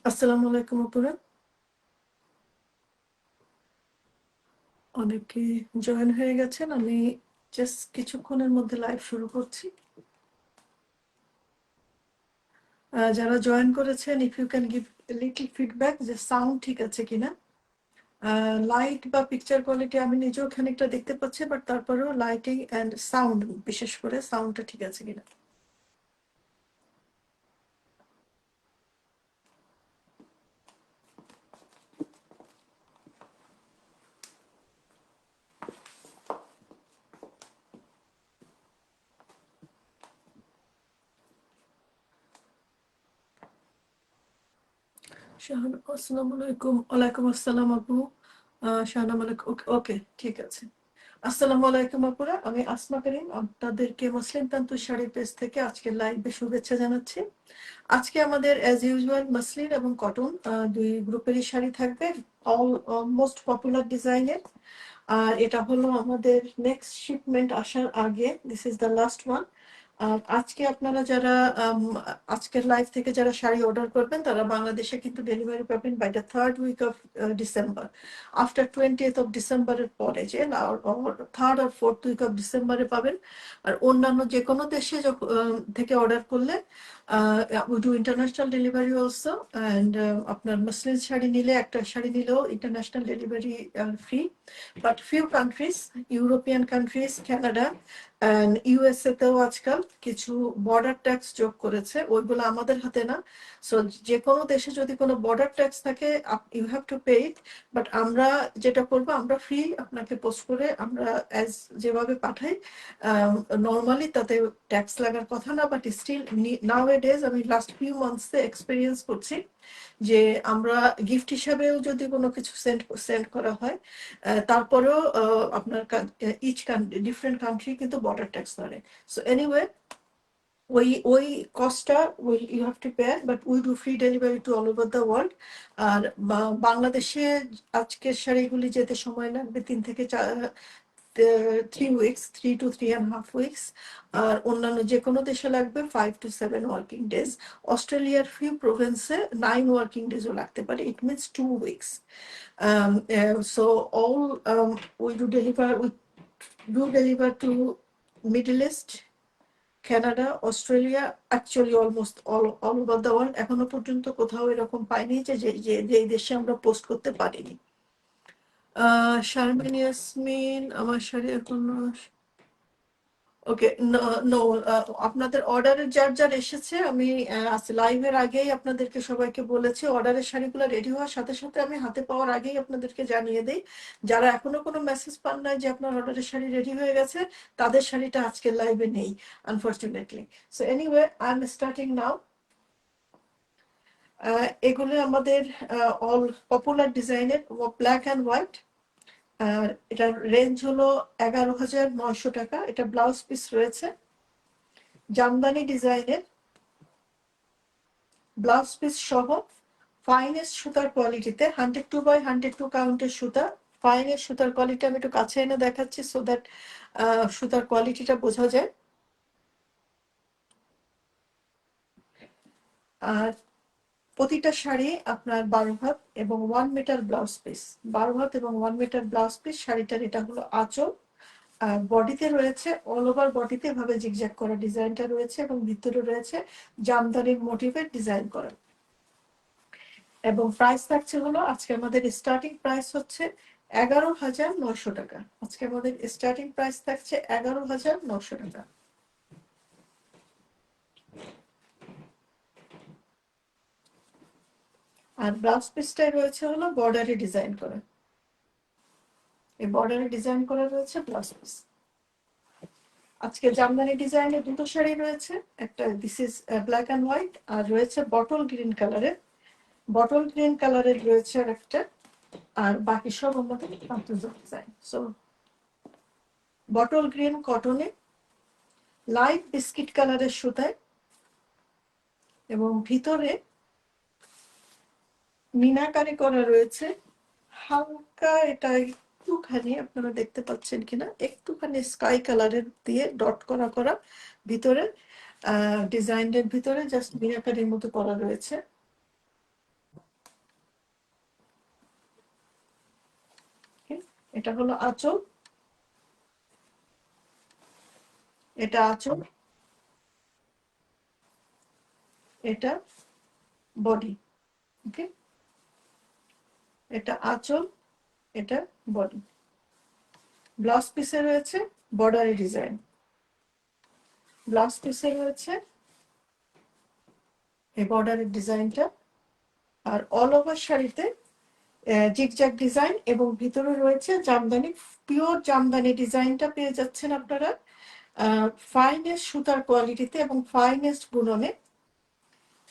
আসসালামু আলাইকুম আপুরা। অনেকে জয়েন হয়ে গেছেন। আমি জাস্ট কিছুক্ষণের মধ্যে লাইভ শুরু করছি। যারা জয়েন করেছেন, if you can give little feedback যে সাউন্ড ঠিক আছে কিনা। লাইট বা পিকচার কোয়ালিটি আমি নিজেও খানিকটা দেখতে পাচ্ছি, বাট তারপরেও লাইটিং অ্যান্ড সাউন্ড, বিশেষ করে সাউন্ডটা ঠিক আছে কিনা। আসসালামু আলাইকুম। ওয়ালাইকুম আসসালাম আপু। শাহানাম আলাইকুম। ওকে ওকে, ঠিক আছে। আসসালামু আলাইকুম আপুরা, আমি আসমা করিম আপনাদেরকে মুসলিম তান্তু শাড়ি পেজ থেকে আজকে লাইভে শুভেচ্ছা জানাচ্ছি। আজকে আমাদের অ্যাজ ইউজুয়াল মসলিন এবং কটন দুই গ্রুপেরই শাড়ি থাকবে, অলমোস্ট পপুলার ডিজাইনের। আর এটা হলো আমাদের নেক্সট শিপমেন্ট আসার আগে, this is the last one. আজকে আপনারা যারা আজকের লাইভ থেকে যারা শাড়ি অর্ডার করবেন তারা বাংলাদেশে কিন্তু ডেলিভারি পাবেন by the 3rd week of December. After 20th of ডিসেম্বরের পরে যে 3rd or 4th week of ডিসেম্বরে পাবেন। আর অন্যান্য যে কোনো দেশে থেকে অর্ডার করলে we do international delivery also. And আপনার মুসলিম শাড়ি নিলে, একটা শাড়ি নিলেও international delivery free. But few countries, European countries, Canada and USA তেও আজকাল কিছু বর্ডার ট্যাক্স যোগ করেছে, ওইগুলো আমাদের হাতে না। সো যে কোনো দেশে যদি কোনো বর্ডার ট্যাক্স থাকে, you have to pay it. But আমরা যেটা করবো, আমরা ফ্রি আপনাকে পোস্ট করে আমরা অ্যাজ যেভাবে পাঠাই নর্মালি, তাতে ট্যাক্স লাগার কথা না। But still nowadays আমি লাস্ট ফিউ মান্থসে এক্সপিরিয়েন্স করছি যে আমরা গিফট হিসাবেও যদি কোনো কিছু সেন্ড করা হয়, তারপরেও আপনার ইচ ডিফারেন্ট কান্ট্রি কিন্তু বর্ডার ট্যাক্স ধরে। সো এনিওয়ে, ওই কস্টটা you have to pay, but we do free delivery to all over the world. আর বাংলাদেশে আজকের শাড়িগুলি যেতে সময় লাগবে 3 to 3 weeks, 3.5 weeks। আর অন্যান্য যে কোনো দেশে লাগবে 5 to 7 ওয়ার্কিং ডেজ। অস্ট্রেলিয়ার ফিউ প্রভিন্সে 9 ওয়ার্কিং ডেজও লাগতে পারে, it means 2 weeks। So all we do deliver to Middle East, Canada, Australia, actually almost all over the world. এখনো পর্যন্ত কোথাও এরকম পাইনি যে যে দেশে আমরা পোস্ট করতে পারিনি। শারমিন ইয়াসমিন, আমার শাড়ি এখনো ওকে। নো, আপনাদের অর্ডারের যার যার এসেছে, আমি লাইভের আগেই আপনাদেরকে সবাইকে বলেছি অর্ডারের শাড়িগুলো রেডি হওয়ার সাথে সাথে আমি হাতে পাওয়ার আগেই আপনাদেরকে জানিয়ে দিই। যারা এখনো কোনো মেসেজ পান নাই যে আপনার অর্ডারের শাড়ি রেডি হয়ে গেছে, তাদের শাড়িটা আজকের লাইভে নেই, unfortunately. So anyway, I am starting নাও। এগুলো আমাদের অল পপুলার ডিজাইনের, ব্ল্যাক অ্যান্ড হোয়াইট। আর এটার রেঞ্জ হলো 11,900 টাকা। এটা ব্লাউজ পিস রয়েছে জামদানি ডিজাইনের, ব্লাউজ পিস সহ, ফাইনেস্ট সুতার কোয়ালিটিতে, 102 by 102 কাউন্টের সুতা। ফাইনেস্ট সুতার কোয়ালিটি আমি একটু কাছে এনে দেখাচ্ছি সো দ্যাট সুতার কোয়ালিটিটা বোঝা যায়। আর প্রতিটা শাড়ি আপনার 12 হাত এবং 1 মিটার ব্লাউজ পিস। 12 হাত এবং 1 মিটার ব্লাউজ পিস শাড়িটার। এটা হলো আঁচল। আর বডিতে রয়েছে, অল ওভার বডিতে এভাবে জিগজ্যাগ করা ডিজাইনটা রয়েছে এবং ভিতরে রয়েছে জামদানির মোটিভের ডিজাইন করা। এবং প্রাইস থাকছে হলো, আজকে আমাদের স্টার্টিং প্রাইস হচ্ছে 11,900 টাকা। আজকে আমাদের স্টার্টিং প্রাইস থাকছে 11,900 টাকা। আর ব্লাউজ পিসটাই রয়েছে হলো বর্ডারে ডিজাইন করা। এই বর্ডারে ডিজাইন করা রয়েছে ব্লাউজ পিস। আজকে জামদানি ডিজাইনে দুটো শাড়ি রয়েছে, একটা this is black and white, আর রয়েছে বটল গ্রিন কালারের। বটল গ্রিন কালারের রয়েছে আর একটা, আর বাকি সব আমাদের ডিজাইন। সো বটল গ্রিন কটনে, লাইট বিস্কিট কালারের সুতায়, এবং ভিতরে মিনাকারি করা রয়েছে হালকা, এটা একটুখানি আপনারা দেখতে পাচ্ছেন কিনা, একটুখানি স্কাই কালারের দিয়ে ডট করা করা ভিতরে, ডিজাইনের ভিতরে জাস্ট মিনাকারির মতো করা রয়েছে। এটা হলো আঁচল, এটা আঁচল, এটা বডি। ওকে, এটা আঁচল, এটা বডি। ব্লাউজ পিসে রয়েছে বর্ডারি ডিজাইন, ব্লাউজ পিসে রয়েছে এই বর্ডারের ডিজাইনটা, আর অল ওভার শাড়িতে জিগজ্যাগ ডিজাইন এবং ভিতরে রয়েছে জামদানি, পিওর জামদানি ডিজাইনটা পেয়ে যাচ্ছেন আপনারা ফাইনেস্ট সুতার কোয়ালিটিতে এবং ফাইনেস্ট বুননে।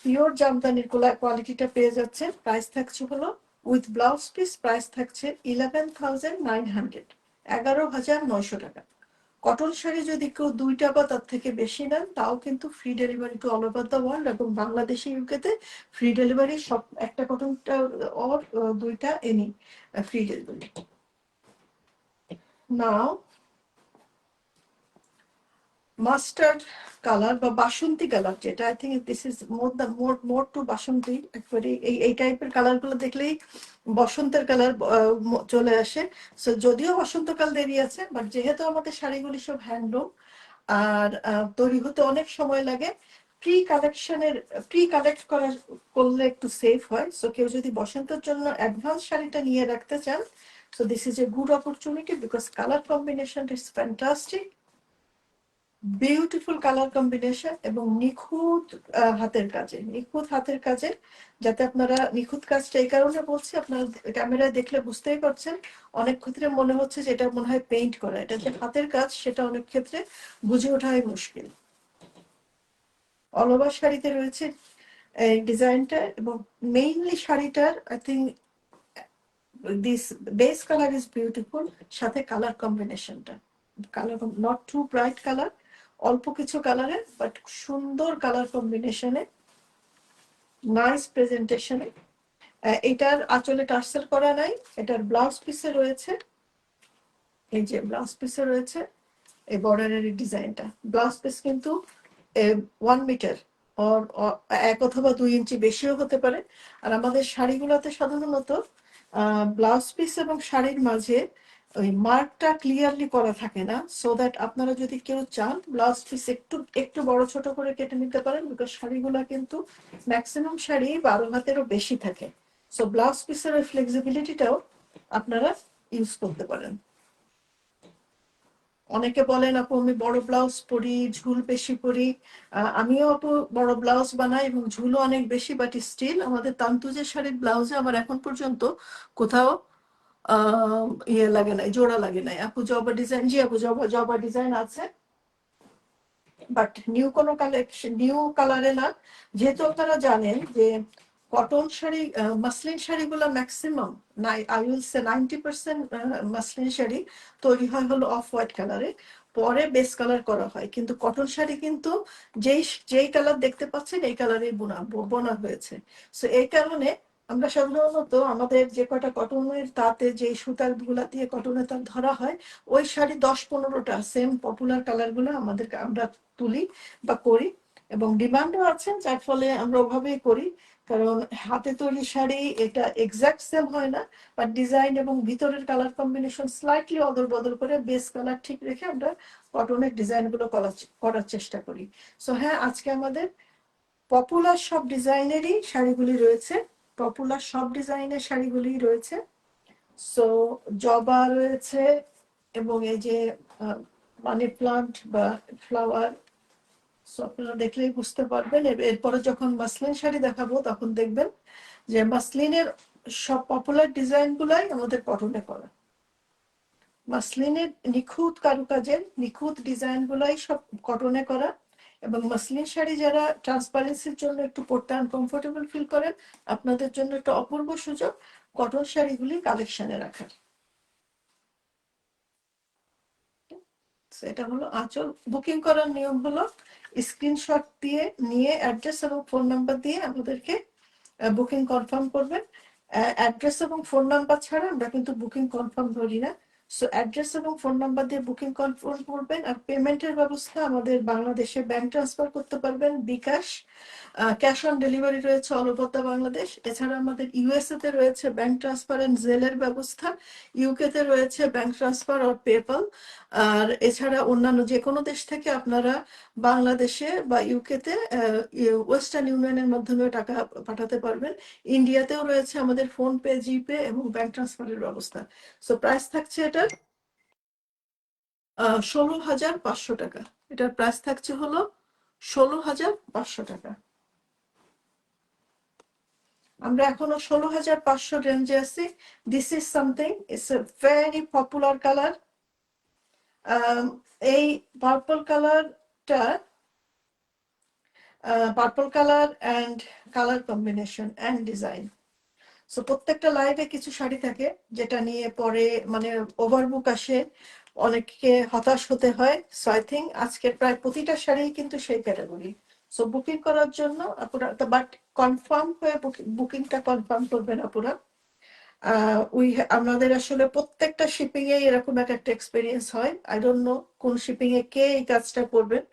পিওর জামদানির কোয়ালিটিটা পেয়ে যাচ্ছেন। প্রাইস থাকছে হলো উইথ ব্লাউজ পিস, প্রাইস থাকছে 11,900, 11,900 টাকা। কটন শাড়ি যদি কেউ 2টা বা তার থেকে বেশি নেন তাও কিন্তু free delivery to all over the world, এবং বাংলাদেশে ইউকেতে ফ্রি ডেলিভারি, সব একটা কটনটা ওর 2টা any free delivery. Now mustard colour বা বাসন্তী কালার, যেটা I think this is more to বাসন্তী, একবারে এই টাইপের কালার গুলো দেখলেই বসন্তের কালার চলে আসে। সো যদিও বসন্তকাল দেরি আছে, বাট যেহেতু আমাদের শাড়িগুলি সব হ্যান্ডলুম আর তৈরি হতে অনেক সময় লাগে, প্রি কালেক্ট করলে একটু সেফ হয়। সো কেউ যদি বসন্তের জন্য অ্যাডভান্স শাড়িটা নিয়ে রাখতে চান, so this is a good opportunity because colour combination is fantastic, beautiful colour combination এবং নিখুঁত হাতের কাজে, নিখুঁত হাতের কাজে। যাতে আপনারা নিখুঁত কাজটা এই কারণে বলছি, আপনারা ক্যামেরায় দেখলে বুঝতেই পারছেন, অনেক ক্ষেত্রে মনে হচ্ছে যে এটা মনে হয় পেইন্ট করা, এটা যে হাতের কাজ সেটা অনেক ক্ষেত্রে বুঝে ওঠাই মুশকিল। অল ওভার শাড়িতে রয়েছে এই ডিজাইনটা, এবং মেইনলি শাড়িটার I think this base colour is beautiful, সাথে কালার কম্বিনেশনটা, colour not too bright colour, অল্প কিছু কালারে বাট সুন্দর কালার কম্বিনেশনে, নাইস প্রেজেন্টেশনে। এটার আঁচলে টার্সেল করা নাই, এটার ব্লাউজ পিসে রয়েছে, এই যে ব্লাউজ পিসে রয়েছে এই বর্ডারের ডিজাইনটা। ব্লাউজ পিস কিন্তু 1 মিটার or 1 অথবা 2 ইঞ্চি বেশিও হতে পারে। আর আমাদের শাড়িগুলোতে সাধারণত ব্লাউজ পিস এবং শাড়ির মাঝে ওই মার্কটা ক্লিয়ারলি করা থাকে না, সো দ্যাট আপনারা যদি কেউ চান ব্লাউজ পিস একটু একটু বড় ছোট করে কেটে নিতে পারেন, বিকজ শাড়িগুলো কিন্তু ম্যাক্সিমাম শাড়ি 12 হাতেরও বেশি থাকে। সো ব্লাউজ পিসের ওই ফ্লেক্সিবিলিটিটাও আপনারা ইউজ করতে পারেন। অনেকে বলেন আপু আমি বড় ব্লাউজ পরি, ঝুল বেশি পরি। আমিও আপু বড় ব্লাউজ বানাই এবং ঝুলও অনেক বেশি, বাট স্টিল আমাদের তান্তুজের শাড়ির ব্লাউজে আমার এখন পর্যন্ত কোথাও ইয়ে লাগে নাই, জোড়া লাগে নাই। আপু জবা ডিজাইন, জি আপু জবা জবা ডিজাইন আছে, বাট নিউ কোনো কালেকশন, নিউ কালারে না। যেহেতু আপনারা জানেন যে কটন শাড়ি, মাসলিন শাড়িগুলো maximum I will say 90% muslin sari তৈরি হয় হলো অফ হোয়াইট কালারে, পরে বেস কালার করা হয়। কিন্তু কটন শাড়ি কিন্তু যেই যেই কালার দেখতে পাচ্ছেন এই কালারে বোনা হয়েছে। সো এই কারণে আমরা সাধারণত আমাদের যে কটা কটনের তাতে যে সুতার গুলা দিয়ে কটনের তাঁত ধরা হয়, ওই শাড়ি 10-15টা সেম পপুলার কালার গুলো আমরা তুলি বা করি, এবং ডিমান্ডও আছে, যার ফলে আমরা ওভাবেই করি। কারণ হাতে তৈরি শাড়ি এটা এক্সাক্ট সেম হয় না, বাট ডিজাইন এবং ভিতরের কালার কম্বিনেশন স্লাইটলি অদল বদল করে বেস কালার ঠিক রেখে আমরা কটনের ডিজাইন গুলো করার চেষ্টা করি। সো হ্যাঁ, আজকে আমাদের পপুলার সব ডিজাইনেরই শাড়িগুলি রয়েছে, পপুলার সব ডিজাইনের শাড়িগুলি রয়েছে। সো জবা রয়েছে, এবং এই যে মানি প্লান্ট বা ফ্লাওয়ার, আপনারা দেখলেই বুঝতে পারবেন। এরপরে যখন মাসলিন শাড়ি দেখাবো তখন দেখবেন যে মাসলিনের সব পপুলার ডিজাইন গুলাই আমাদের কটনে করা, মাসলিনের নিখুঁত কারুকাজের নিখুঁত ডিজাইন গুলাই সব কটনে করা। এবং মাসলিন শাড়ি যারা ট্রান্সপারেন্সির জন্য একটু পরতে আনকমফোর্টেবল ফিল করেন, আপনাদের জন্য একটা অপূর্ব সুযোগ কটন শাড়িগুলি কালেকশনে রাখার। এটা হলো আঁচল। বুকিং করার নিয়ম হলো স্ক্রিনশট দিয়ে নিয়ে অ্যাড্রেস এবং ফোন নাম্বার দিয়ে আমাদেরকে বুকিং কনফার্ম করবেন। অ্যাড্রেস এবং ফোন নাম্বার ছাড়া আমরা কিন্তু বুকিং কনফার্ম করি না। সো অ্যাড্রেস এবং ফোন নাম্বার দিয়ে বুকিং কনফার্ম করবেন। আর পেমেন্টের ব্যবস্থা আমাদের বাংলাদেশে ব্যাংক ট্রান্সফার করতে পারবেন, বিকাশ, ক্যাশ অন ডেলিভারি রয়েছে অল ওভার দ্য বাংলাদেশ। এছাড়া আমাদের ইউএসএ তে রয়েছে ব্যাংক ট্রান্সফার এন্ড জেলের ব্যবস্থা, ইউকে তে রয়েছে ব্যাংক ট্রান্সফার আর পেপাল। আর এছাড়া অন্যান্য যে কোনো দেশ থেকে আপনারা বাংলাদেশে বা ইউকে তে ওয়েস্টার্ন ইউনিয়নের মাধ্যমে টাকা পাঠাতে পারবেন। ইন্ডিয়াতেও রয়েছে আমাদের ফোন পে, জিপে এবং ব্যাংক ট্রান্সফারের ব্যবস্থা। সো প্রাইস থাকছে এটার 16,500 টাকা। এটার প্রাইস থাকছে হলো 16,500 টাকা। আমরা এখনো 16,500 রেঞ্জে আছি। This is something, it's a very popular colour. এই পার্পল কালারটা, purple colour and colour combination and design. So প্রত্যেকটা লাইভে কিছু শাড়ি থাকে যেটা নিয়ে পরে মানে ওভারবুক আসে, অনেককে হতাশ হতে হয়। সো আই থিঙ্ক আজকের প্রায় প্রতিটা শাড়ি কিন্তু সেই ক্যাটাগরি। সো বুকিং করার জন্য আপনারা বাট কনফার্ম হয়ে বুকিংটা কনফার্ম করবেন আপনারা। আমাদের আসলে প্রত্যেকটা শিপিং এ এরকম একটা এক্সপিরিয়েন্স হয়। আই ডোন্ট নো কোন শিপিং এ কে এই কাজটা করবেন।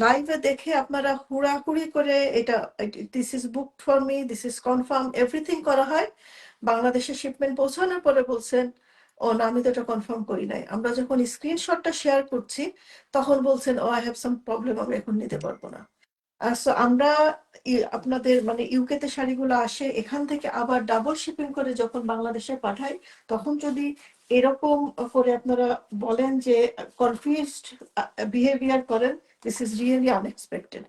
লাইভে দেখে আপনারা হুড়াহুড়ি করে এটা this is book for me, this is confirm, everything করা হয়। বাংলাদেশে শিপমেন্ট পৌঁছানোর পরে বলছেন ও না, আমি তো এটা কনফার্ম করি নাই। আমরা যখন স্ক্রিনশটটা শেয়ার করছি তখন বলছেন ও আই হ্যাভ সাম প্রবলেম, আমি এখন নিতে পারবো না। সো আমরা আপনাদের মানে ইউকে তে শাড়িগুলো আসে, এখান থেকে আবার ডাবল শিপিং করে যখন বাংলাদেশে পাঠাই, তখন যদি এরকম করে আপনারা বলেন যে কনফিউজড বিহেভিয়ার করেন, this is really unexpected.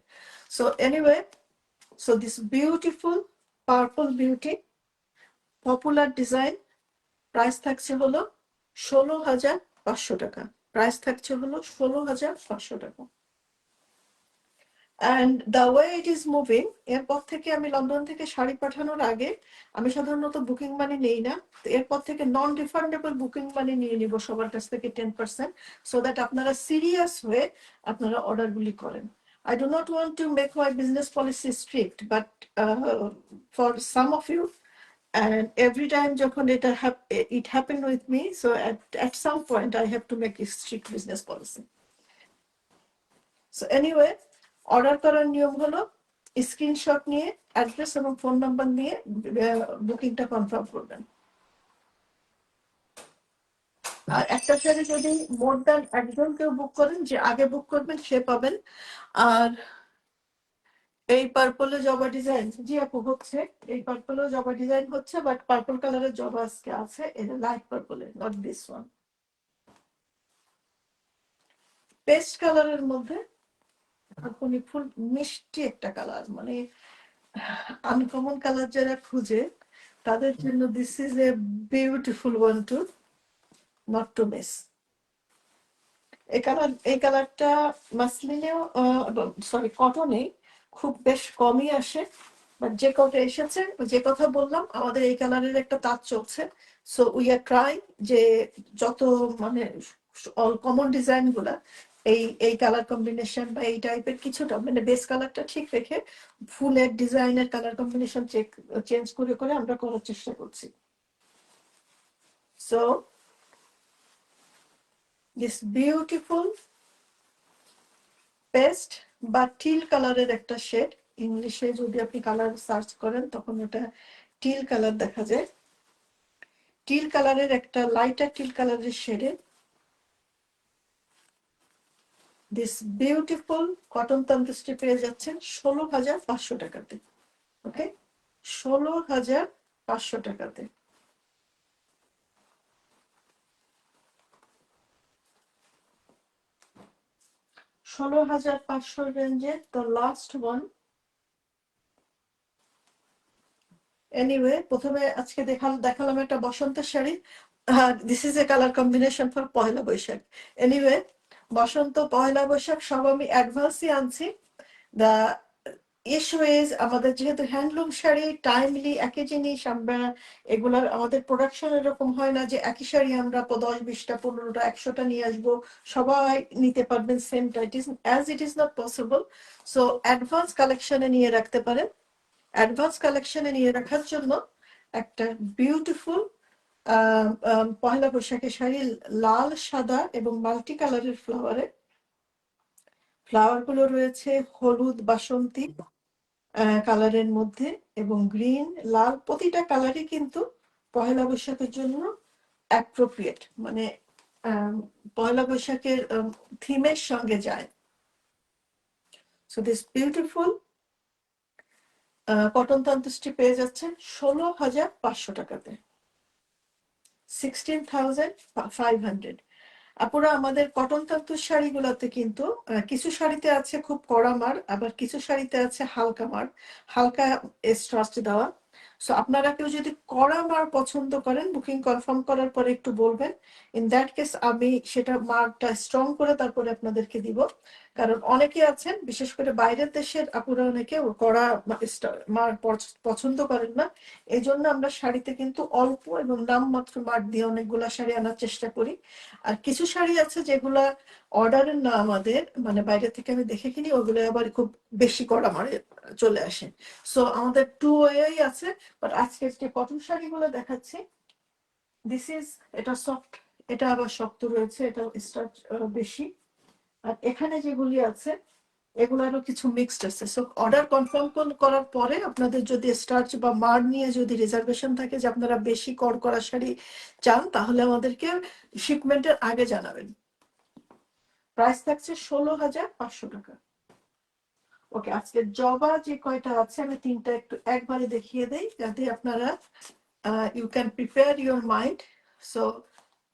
So anyway, so this beautiful purple beauty popular design price থাকছে হলো 16,500 টাকা। প্রাইস থাকছে হলো 16,500 টাকা। And the way it is moving, এরপর থেকে আমি লন্ডন থেকে শাড়ি পাঠানোর আগে আমি সাধারণত বুকিং মানি নেই না। তো এরপর থেকে নন রিফান্ডেবল বুকিং মানি নিয়ে নিব সবার কাছ থেকে 10%, সো দ্যাট আপনারা সিরিয়াস হয়ে আপনারা অর্ডারগুলি করেন। I do not want to make my business policy strict, but for some of you, and every time যখন এটা it happened with me, so at some point I have to make a strict business policy. So anyway, order করার নিয়ম হলো screenshot নিয়ে address এবং phone number নিয়ে বুকিংটা confirm করবেন। আর একটা শাড়ি যদি মোর দ্যান একজন কেউ বুক করেন, যে আগে বুক করবেন সে পাবেন। আর এই পার্পলে জবা ডিজাইন, জি আপু হচ্ছে, এই পার্পলেও জবা ডিজাইন হচ্ছে, বাট পার্পল কালারের জবা আজকে আছে, এটা লাইট পার্পলে, নট দিস ওয়ান। পেস্ট কালারের মধ্যে আপনি ফুল মিষ্টি একটা কালার, মানে আনকমন কালার যারা খুঁজে তাদের জন্য this is a beautiful one to not to miss. এই কালারটা মাসলিনেও সরি কটনে খুব বেশ কমই আসে, বাট যে কটা এসেছে, যে কথা বললাম, আমাদের এই কালারের একটা তাঁত চলছে। সো উই আর ট্রাই যে যত মানে অল কমন ডিজাইন গুলা এই কালার কম্বিনেশন বা এই টাইপের কিছুটা মানে বেস কালারটা ঠিক রেখে ফুলের ডিজাইনের কালার কম্বিনেশন চেঞ্জ করে করে আমরা করার চেষ্টা করছি। সো দিস বিউটিফুল পেস্ট বা টিল কালারের একটা শেড, ইংলিশে যদি আপনি কালার সার্চ করেন তখন ওটা টিল কালার দেখা যায়। টিল কালারের একটা লাইটার টিল কালারের শেডে দিস বিউটিফুল কটন তান্তুষ্টি পেয়ে যাচ্ছেন 16,500 টাকাতে। ওকে, 16,500 টাকাতে। $16,500 রেঞ্জে দ্য লাস্ট ওয়ান। এনিওয়ে, প্রথমে আজকে দেখালাম একটা বসন্তের sari. This is a colour combination for Poila Baishakh. Anyway, বসন্ত পয়লা বৈশাখ সব আমি অ্যাডভান্সই আনছি। দা ইস্যু ইজ আমাদের যেহেতু হ্যান্ডলুম শাড়ি টাইমলি একই জিনিস, আমরা এগুলার আমাদের প্রোডাকশন এরকম হয় না যে একই শাড়ি আমরা 10, 20টা, 15টা, 100টা নিয়ে আসবো, সবাই নিতে পারবেন সেমটা। It is not possible. So advance কালেকশনে নিয়ে রাখতে পারেন। অ্যাডভান্স কালেকশনে নিয়ে রাখার জন্য একটা বিউটিফুল পহেলা বৈশাখের শাড়ি লাল, সাদা এবং মাল্টি কালারের ফ্লাওয়ার গুলো রয়েছে হলুদ, বাসন্তী কালারের মধ্যে এবং গ্রিন, লাল, প্রতিটা কালারই কিন্তু পহেলা বৈশাখের জন্য অ্যাপ্রোপ্রিয়েট, মানে পহেলা বৈশাখের থিমের সঙ্গে যায়। সো দিস বিউটিফুল কটন তান্তুসটি পেয়ে যাচ্ছেন 16,500 টাকাতে, 16,500। আপুরা আমাদের কটন তান্তুর শাড়িগুলোতে কিন্তু কিছু শাড়িতে আছে খুব কড়া মার, আবার কিছু শাড়িতে আছে হালকা মার, হালকা স্টার্চ দেওয়া। সো আপনারা কেউ যদি কড়া মার পছন্দ করেন, বুকিং কনফার্ম করার পরে একটু বলবেন। ইন দ্যাট কেস আমি সেটা মারটা স্ট্রং করে তারপরে আপনাদেরকে দিব। কারণ অনেকে আছেন, বিশেষ করে বাইরের দেশের আপুরা অনেকে কড়া মার পছন্দ করেন না। এই জন্য আমরা শাড়িতে কিন্তু অল্প এবং নামমাত্র মার দিয়ে অনেকগুলা শাড়ি আনার চেষ্টা করি। আর কিছু শাড়ি আছে যেগুলা অর্ডারের না, আমাদের মানে বাইরে থেকে আমি দেখে কিনি, ওগুলো আবার খুব বেশি কড়া মারে চলে আসে। সো আমাদের টু ওয়েই আছে। বাট আজকে যে কটন শাড়িগুলো দেখাচ্ছি, দিস ইজ, এটা সফট, এটা আবার শক্ত রয়েছে, এটা স্টার্চ বেশি। আর এখানে যেগুলি আছে এগুলারও কিছু মিক্সড আছে। সো অর্ডার কনফার্ম করার পরে আপনাদের যদি স্টার্চ বা মার নিয়ে যদি রিজার্ভেশন থাকে যে আপনারা বেশি কড়া শাড়ি চান, তাহলে আমাদেরকে শিপমেন্টের আগে জানাবেন। প্রাইস থাকছে 16,500 টাকা। ওকে, আজকে জবা যে কয়টা আছে আমি তিনটা একটু একবারে দেখিয়ে দেই, যাতে আপনারা you can prepare your mind. So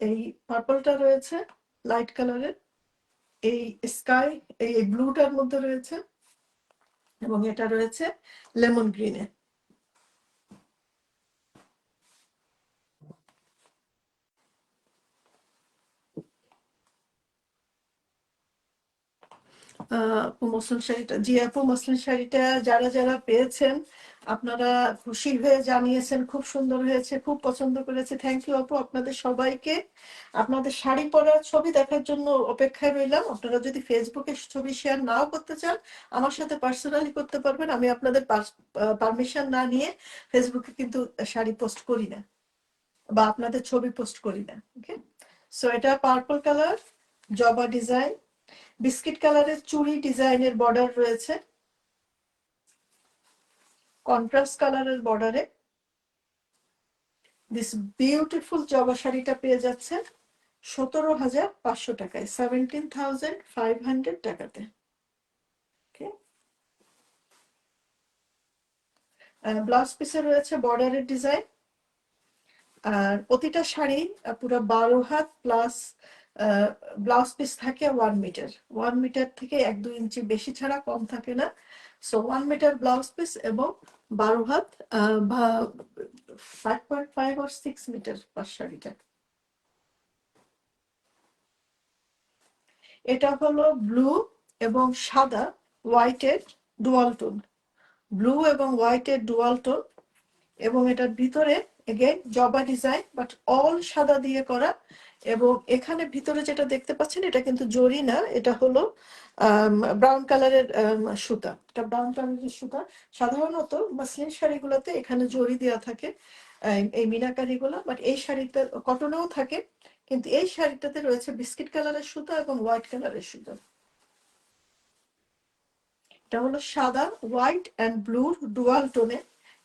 এই পার্পলটা রয়েছে লাইট কালারের, এই স্কাই এই ব্লুটার মধ্যে রয়েছে, এবং এটা রয়েছে লেমন গ্রিনে। মসলিন শাড়িটা, জি আপু, মসলিন শাড়িটা যারা যারা পেয়েছেন আপনারা খুশি হয়ে জানিয়েছেন খুব সুন্দর হয়েছে, খুব পছন্দ করেছে। থ্যাংক ইউ আপু আপনাদের সবাইকে। আপনাদের শাড়ি পরার ছবি দেখার জন্য অপেক্ষায় রইলাম। আপনারা যদি ফেসবুকে ছবি শেয়ার নাও করতে চান, আমার সাথে পার্সোনালি করতে পারবেন। আমি আপনাদের পারমিশন না নিয়ে ফেসবুকে কিন্তু শাড়ি পোস্ট করি না, বা আপনাদের ছবি পোস্ট করি না। ওকে, সো এটা পার্পল কালার, জবা ডিজাইন, বিস্কিট কালারের চুড়ি ডিজাইনের বর্ডার রয়েছে, কন্ট্রাস্ট কালারের বর্ডারে দিস বিউটিফুল জবা শাড়িটা পেয়ে যাচ্ছে 17,500 টাকায়, 17,500 টাকাতে। ব্লাউজ পিসে রয়েছে বর্ডারের ডিজাইন। আর প্রতিটা শাড়ি পুরো 12 হাত প্লাস ব্লাউজ পিস থাকে 1 মিটার, 1 মিটার থেকে 1-2 ইঞ্চি বেশি ছাড়া কম থাকে না। সো 1 মিটার ব্লাউজ পিস এবং 12 হাত বা 5.5 or 6 মিটার পার শাড়িটা। এটা হলো ব্লু এবং সাদা হোয়াইটের ডুয়াল টোন, ব্লু এবং হোয়াইটের ডুয়াল টোন, এবং এটার ভিতরে এগেইন জবা ডিজাইন বাট অল সাদা দিয়ে করা। এবং এখানে ভিতরে যেটা দেখতে পাচ্ছেন এটা কিন্তু জরি না, এটা হলো ব্রাউন কালারের সুতা, এটা ব্রাউন কালারের সুতা। সাধারণত মাসলিন শাড়িগুলোতে এখানে জরি দেওয়া থাকে, এই মিনাকারি গুলো, বাট এই শাড়িতে কটনেও থাকে, কিন্তু এই শাড়িটাতে রয়েছে বিস্কিট কালারের সুতা এবং হোয়াইট কালারের সুতা। এটা হলো সাদা, হোয়াইট অ্যান্ড ব্লু ডুয়াল টোনে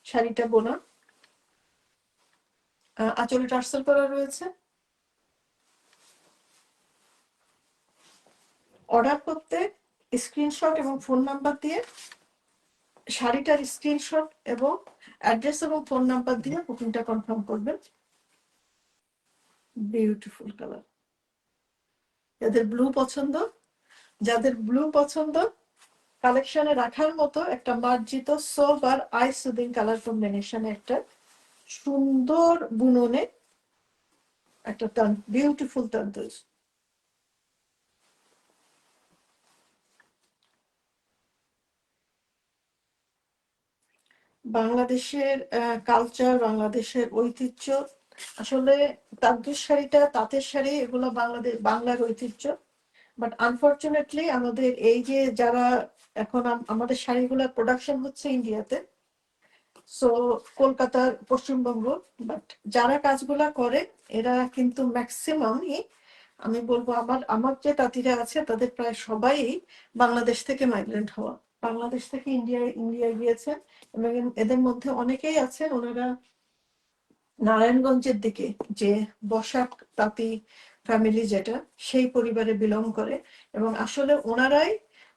শাড়িটা বোনা। আঁচলে টার্সেল করা রয়েছে। অর্ডার করতে স্ক্রিনশট এবং ফোন নাম্বার দিয়ে, শাড়িটার স্ক্রিনশট এবং অ্যাড্রেস এবং ফোন নাম্বার দিয়ে বুকিংটা কনফার্ম করবেন। বিউটিফুল কালার, যাদের ব্লু পছন্দ, যাদের ব্লু পছন্দ, কালেকশনে রাখার মতো একটা মার্জিত সোবার আই সুদিং কালার কম্বিনেশনে একটা সুন্দর বুননে একটা বিউটিফুল তান্তজ। বাংলাদেশের কালচার, বাংলাদেশের ঐতিহ্য, আসলে তাঁতের শাড়িটা, তাঁতের শাড়ি এগুলো বাংলার ঐতিহ্য। বাট আনফর্চুনেটলি আমাদের এই যে যারা এখন আমাদের শাড়িগুলোর প্রোডাকশন হচ্ছে ইন্ডিয়াতে, সো কলকাতার পশ্চিমবঙ্গ, বাট যারা কাজগুলা করে এরা কিন্তু ম্যাক্সিমামই, আমি বলবো আমার আমার যে তাঁতিরা আছে তাদের প্রায় সবাই বাংলাদেশ থেকে মাইগ্রেন্ট হওয়া, বাংলাদেশ থেকে ইন্ডিয়ায় গিয়েছেন। এবং এদের মধ্যে অনেকেই আছেন ওনারা নারায়ণগঞ্জের দিকে, যে বসাক তাঁতি ফ্যামিলি যেটা, সেই পরিবারে বিলং করে। এবং আসলে ওনারাই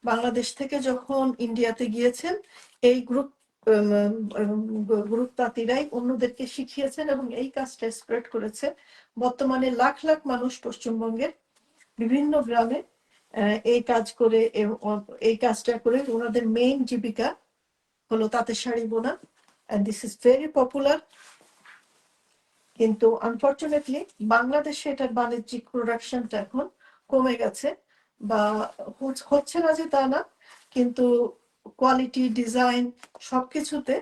বাংলাদেশ থেকে যখন ইন্ডিয়াতে গিয়েছেন এই গ্রুপ তাঁতিরাই অন্যদেরকে শিখিয়েছেন এবং এই কাজটা স্প্রেড করেছে। বর্তমানে লাখ লাখ মানুষ পশ্চিমবঙ্গের বিভিন্ন গ্রামে এই কাজ করে, এই কাজটা করে ওনাদের মেইন জীবিকা হলো তাঁতের শাড়ি বোনা। and this is very popular. কিন্তু আনফর্চুনেটলি বাংলাদেশে এটার বাণিজ্যিক প্রোডাকশনটা এখন কমে গেছে, বা হচ্ছে না যে তা না, কিন্তু কোয়ালিটি, ডিজাইন সবকিছুতে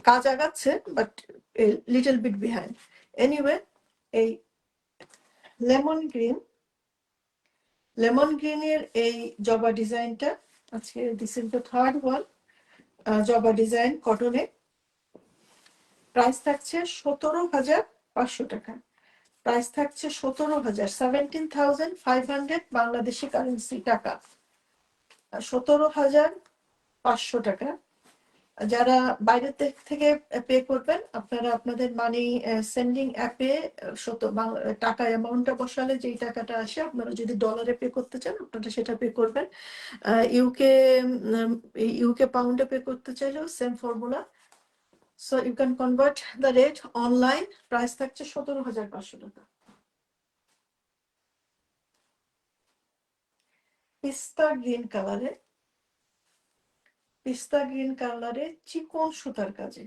কাজ আগাচ্ছে, but little bit behind. Anyway, এই লেমন গ্রিনের এই জবা ডিজাইনটা আজকে this is the third one, জবা ডিজাইন কটনে। প্রাইস থাকছে 17,500 টাকা। প্রাইস থাকছে 17,000, 17,500 বাংলাদেশি কারেন্সি টাকা, 17,500 টাকা। যারা বাইরের থেকে পে করবেন, আপনারা আপনাদের মানি সেন্ডিং অ্যাপে টাকা অ্যামাউন্টটা বসালে যেই টাকাটা আসে, আপনারা যদি ডলারে পে করতে চান আপনারা সেটা পে করবেন। ইউকে ইউকে পাউন্ডে পে করতে চাইলেও same formula. So you can convert the rate online. Price থাকছে 17,500 টাকা। পিস্তা গ্রিন কালারে চিকন সুতার কাজে।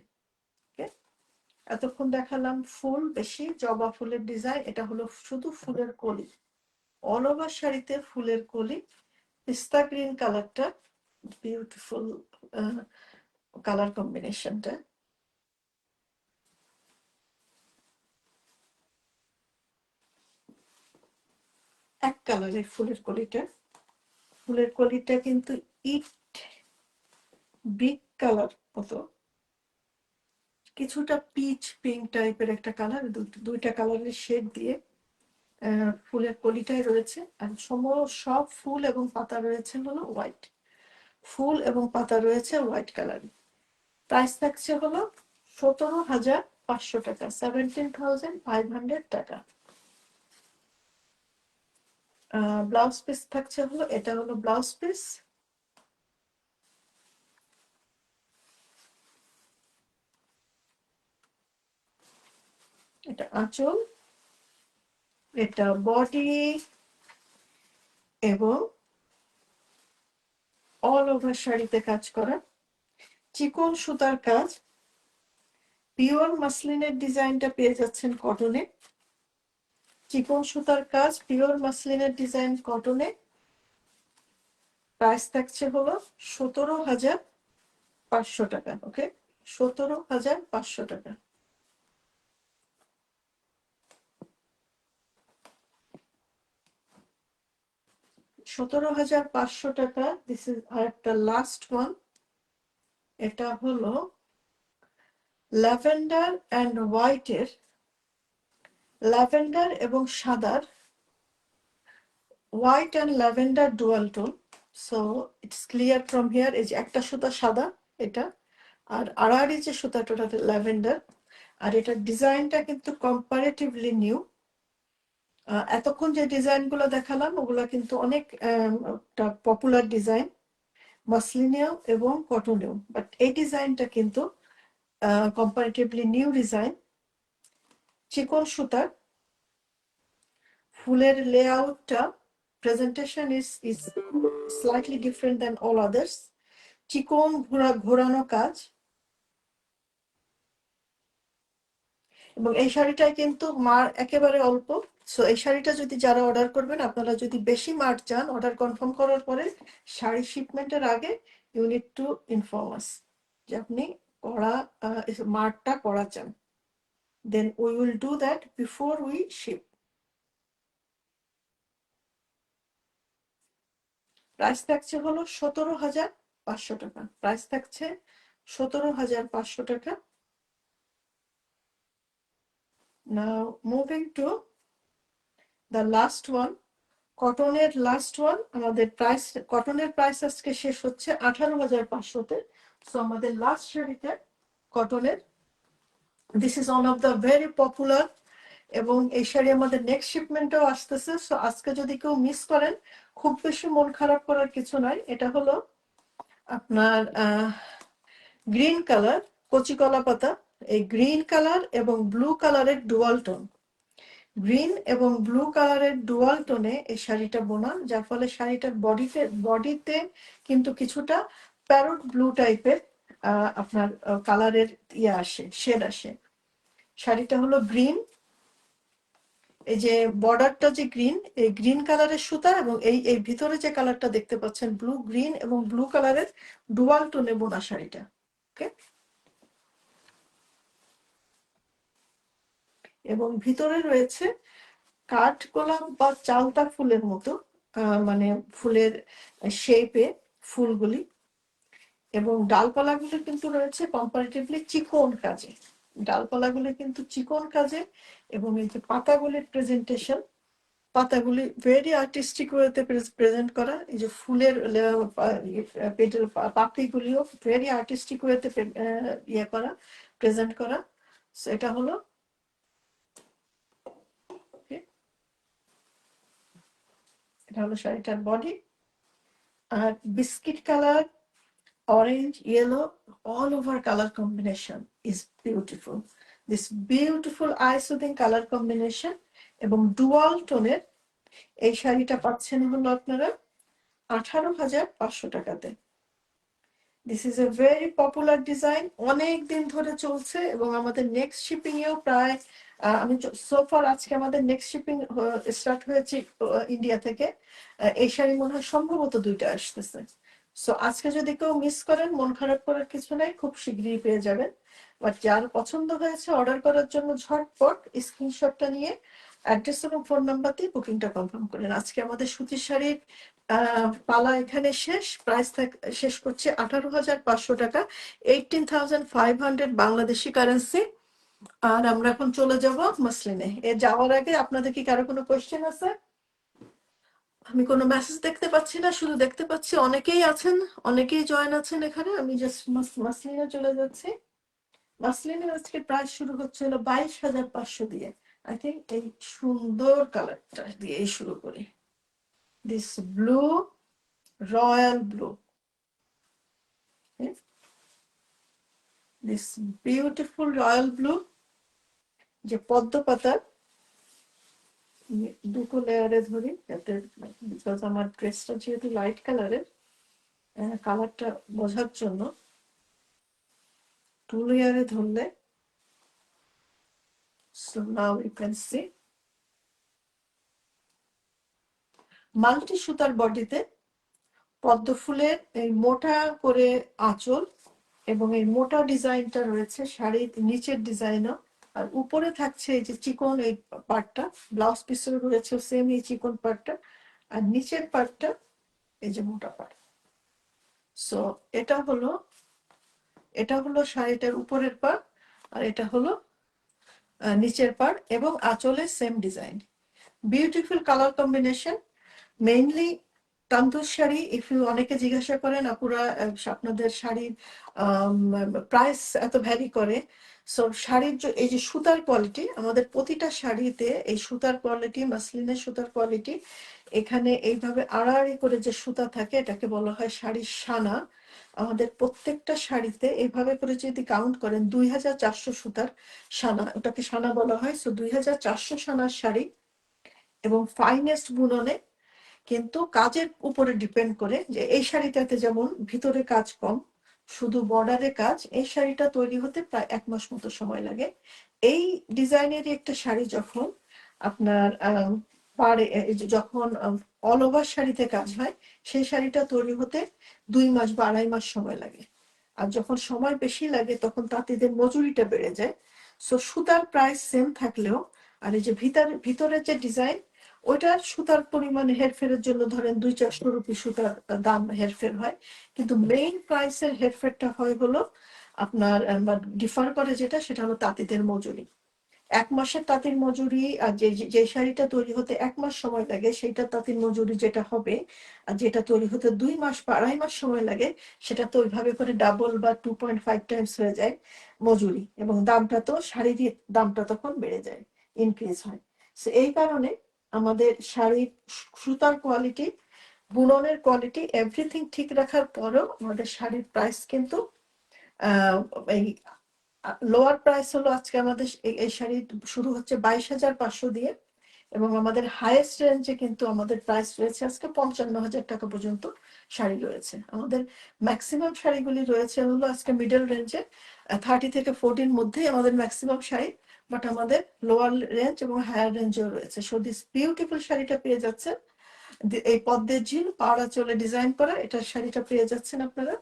এতক্ষণ দেখালাম ফুল, বেশি জবা ফুলের ডিজাইন, এটা হলো শুধু ফুলের কলি, অল ওভার শাড়িতে ফুলের কলি। পিস্তা গ্রিন কালারটা বিউটিফুল কালার কম্বিনেশনটা। এক কালারের ফুলের কলিটা কিন্তু ইট ব্রিক কালার মতো, কিছুটা পিচ পিঙ্ক টাইপের একটা কালার, দুইটা কালারের শেড দিয়ে ফুলের কলিটাই রয়েছে। আর সব ফুল এবং পাতা রয়েছে হলো হোয়াইট, ফুল এবং পাতা রয়েছে হোয়াইট কালার। প্রাইস থাকছে হলো 17,500 টাকা, 17,500 টাকা। ব্লাউজ পিস থাকছে হলো, এটা হলো ব্লাউজ পিস। এটা আঁচল, এটা বডি, এবং অল ওভার শাড়িতে কাজ করা চিকন সুতার কাজ। পিওর মাসলিনের ডিজাইনটা পেয়ে যাচ্ছেন কটনে, চিকন সুতার কাজ, পিওর মাসলিনের ডিজাইন কটনে। প্রাইস থাকছে হলো 17,500 টাকা। ওকে, 17,500 টাকা। টাকা। দিস ইজ আরেকটা লাস্ট ওয়ান, এটা হলো ল্যাভেন্ডার অ্যান্ড হোয়াইটের, ল্যাভেন্ডার এবং সাদার, white and lavender dual tone. So it's clear from here. এই যে একটা সুতা সাদা এটা, আর আড়াআড়ি যে সুতাটা ওটা ল্যাভেন্ডার। আর এটার ডিজাইনটা কিন্তু কম্পারেটিভলি নিউ। এতক্ষণ যে ডিজাইনগুলো দেখালাম ওগুলো কিন্তু অনেক পপুলার ডিজাইন, মাসলিনেও এবং কটনেও, বাট এই ডিজাইনটা কিন্তু কম্পারেটিভলি নিউ ডিজাইন। চিকন সুতার, ফুলের লেআউটটা, presentation is slightly different than all others. চিকন ঘোরানো কাজ, এবং এই শাড়িটায় কিন্তু মার একেবারে অল্প। সো এই শাড়িটা যদি যারা অর্ডার করবেন, আপনারা যদি বেশি মার চান, অর্ডার কনফার্ম করার পরে শাড়ি শিপমেন্টের আগে you need to inform us যে আপনি কড়া মারটা করা চান, then we will do that before we ship. Price থাকছে হলো 17,500 টাকা। প্রাইস থাকছে 17,500 টাকা। Now moving to the last one, কটনের লাস্ট ওয়ান। আমাদের প্রাইস, কটনের প্রাইস আজকে শেষ হচ্ছে 18,500-তে। সো আমাদের লাস্ট শাড়িটা কটনের, this is one of the very popular, এবং এই শাড়ি আমাদের নেক্সট শিপমেন্টও আসতেছে। সো আজকে যদি কেউ মিস করেন, খুব বেশি মন খারাপ করার কিছু নাই। এটা হলো আপনার গ্রিন কালার, কচি কলা পাতা। এই গ্রিন কালার এবং ব্লু কালারের ডুয়াল টোন, গ্রিন এবং ব্লু কালারের ডুয়াল টোনে এই শাড়িটা বোনা, যার ফলে শাড়িটার বডিতে কিন্তু কিছুটা প্যারট ব্লু টাইপের আপনার কালারের আসে, শেড আসে। শাড়িটা হলো গ্রিন, এই যে বর্ডারটা যে গ্রিন, এই গ্রিন কালারের সুতা, এবং এই ভিতরে যে কালারটা দেখতে পাচ্ছেন ব্লু, গ্রিন এবং ব্লু কালারের ডুয়াল টোনে বোনা শাড়িটা। ওকে, এবং ভিতরে রয়েছে কাঠগোলাপ বা চালতা ফুলের মতো মানে ফুলের শেপে ফুলগুলি, এবং ডালপালাগুলো কিন্তু রয়েছে কম্পারেটিভলি চিকন কাজে। ডালপালাগুলো কিন্তু চিকন কাজে, এবং এই যে পাতাগুলির প্রেজেন্টেশন, পাতাগুলি ভেরি আর্টিস্টিক ওয়েতে প্রেজেন্ট করা। এই যে ফুলের পেটের পাপড়িগুলিও ভেরি আর্টিস্টিক ওয়েতে ইয়ে করা, প্রেজেন্ট করা। এটা হলো শাড়িটার বডি। আর biscuit colour, orange, yellow, all over color combination is beautiful. This beautiful eye soothing color combination এবং ডুয়াল টোনের এই শাড়িটা পাচ্ছেন হলো আপনারা 18,500 টাকাতে। This is a very popular design, অনেক দিন ধরে চলছে, এবং আমাদের নেক্সট শিপিং এও প্রায় আমি সোফার আজকে আমাদের নেক্সট শিপিং স্টার্ট হয়েছে ইন্ডিয়া থেকে। এই শাড়ি মনে হয় সম্ভবত 2টা আসতেছে। সো আজকে যদি কেউ মিস করেন, মন খারাপ করার কিছু নাই, খুব শীঘ্রই পেয়ে যাবেন। বাট যার পছন্দ হয়েছে অর্ডার করার জন্য ঝটপট স্ক্রিনশটটা নিয়ে অ্যাড্রেস এবং ফোন নাম্বার দিয়ে বুকিংটা কনফার্ম করেন। আজকে আমাদের সুতির শাড়ির পালা এখানে শেষ। প্রাইস শেষ করছে 18,500 টাকা, 18,500 বাংলাদেশি কারেন্সি। আর আমরা এখন চলে যাব মসলিনে। যাওয়ার আগে আপনাদের কি কারো কোনো কোয়েশ্চেন আছে? আমি কোনো মেসেজ দেখতে পাচ্ছি না, শুধু দেখতে পাচ্ছি অনেকেই আছেন, অনেকেই জয়েন আছেন এখানে। আমি জাস্ট মাসলিনে চলে যাচ্ছি। মাসলিনের আজকে প্রাইস শুরু হচ্ছিল 22,500 দিয়ে। আই থিঙ্ক এই সুন্দর কালারটা দিয়েই শুরু করি। This blue, royal blue, this beautiful royal blue, যে পদ্ম পাতার, দুটো লেয়ারে ধরি যাতে, বিকজ আমার ড্রেসটা যেহেতু লাইট কালারের, কালারটা বোঝার জন্য 2 লেয়ারে ধরলে। So now you can see multi সুতার বডিতে পদ্ম ফুলের এই মোটা করে আঁচল, এবং এই মোটা ডিজাইনটা রয়েছে শাড়ির নিচের ডিজাইনও। আর উপরে থাকছে এই যে চিকন এই পার্টটা, ব্লাউজ পিসের রয়েছে সেম এই চিকন পার্টটা, আর নিচের পার্টটা এই যে মোটা পার্ট। সো এটা হলো শাড়িটার উপরের পার্ট, আর এটা হলো নিচের পার্ট, এবং আঁচলে same design. Beautiful colour combination. Mainly তান্তর শাড়ি, ইফ ইউ অনেকে জিজ্ঞাসা করেন আপুরা আপনাদের শাড়ির প্রাইস এত ভ্যারি করে। সো শাড়ির এই যে সুতার কোয়ালিটি, আমাদের প্রতিটা শাড়িতে এই সুতার কোয়ালিটি, মাসলিনের সুতার কোয়ালিটি, এখানে এইভাবে আড়াআড়ি করে যে সুতা থাকে এটাকে বলা হয় শাড়ির সানা। আমাদের প্রত্যেকটা শাড়িতে এইভাবে করে যদি কাউন্ট করেন 2,400 সুতার সানা, ওটাকে সানা বলা হয়। সো 2,400 সানার শাড়ি, এবং ফাইনেস্ট বুননে। কিন্তু কাজের উপরে ডিপেন্ড করে, যে এই শাড়িটাতে যেমন ভিতরে কাজ কম, শুধু বর্ডারে কাজ, এই শাড়িটা তৈরি হতে প্রায় 1 মাস মতো সময় লাগে। এই ডিজাইনেরই একটা শাড়ি যখন আপনার যখন অল ওভার শাড়িতে কাজ হয়, সেই শাড়িটা তৈরি হতে 2 মাস বা 2.5 মাস সময় লাগে। আর যখন সময় বেশি লাগে তখন তাঁতিদের মজুরিটা বেড়ে যায়। সো সুতার প্রাইস সেম থাকলেও, আর এই যে ভিতরের যে ডিজাইন, ওইটার সুতার পরিমাণ হেরফেরের জন্য ধরেন 200-400 রুপি সুতার দাম হেরফের হয়, কিন্তু মেইন প্রাইসের হেরফেরটা হয় হলো আপনার ডিফার করে যেটা সেটা হলো তাঁতিদের মজুরি। ১ মাসের তাঁতির মজুরি আর যে শাড়িটা তৈরি হতে ১ মাস সময় লাগে সেইটা তাঁতির মজুরি যেটা হবে, আর যেটা তৈরি হতে ২ মাস বা ২.৫ মাস সময় লাগে সেটা তো ওইভাবে করে ডাবল বা 2.5 টাইমস হয়ে যায় মজুরি, এবং দামটা তো শাড়ির দামটা তখন বেড়ে যায়, ইনক্রিজ হয়। সো এই কারণে আমাদের শাড়ির সুতার কোয়ালিটি, বুননের কোয়ালিটি, এভরিথিং ঠিক রাখার পরেও আমাদের শাড়ির প্রাইস কিন্তু এই লোয়ার প্রাইস হলো আজকে আমাদের এই শাড়ি শুরু হচ্ছে 22,500 দিয়ে, এবং আমাদের হাইয়েস্ট রেঞ্জে কিন্তু আমাদের প্রাইস রয়েছে আজকে 55,000 টাকা পর্যন্ত শাড়ি রয়েছে। আমাদের ম্যাক্সিমাম শাড়িগুলি রয়েছে হলো আজকে মিডল রেঞ্জে, 30 থেকে 40 মধ্যেই আমাদের ম্যাক্সিমাম শাড়ি, বাট আমাদের লোয়ার রেঞ্জ এবং হায়ার রেঞ্জেও রয়েছে। সো দিস বিউটিফুল শাড়িটা পেয়ে যাচ্ছে, এই পদ্মের ঝিল পাড়া চলে ডিজাইন করা এটার শাড়িটা পেয়ে যাচ্ছেন আপনারা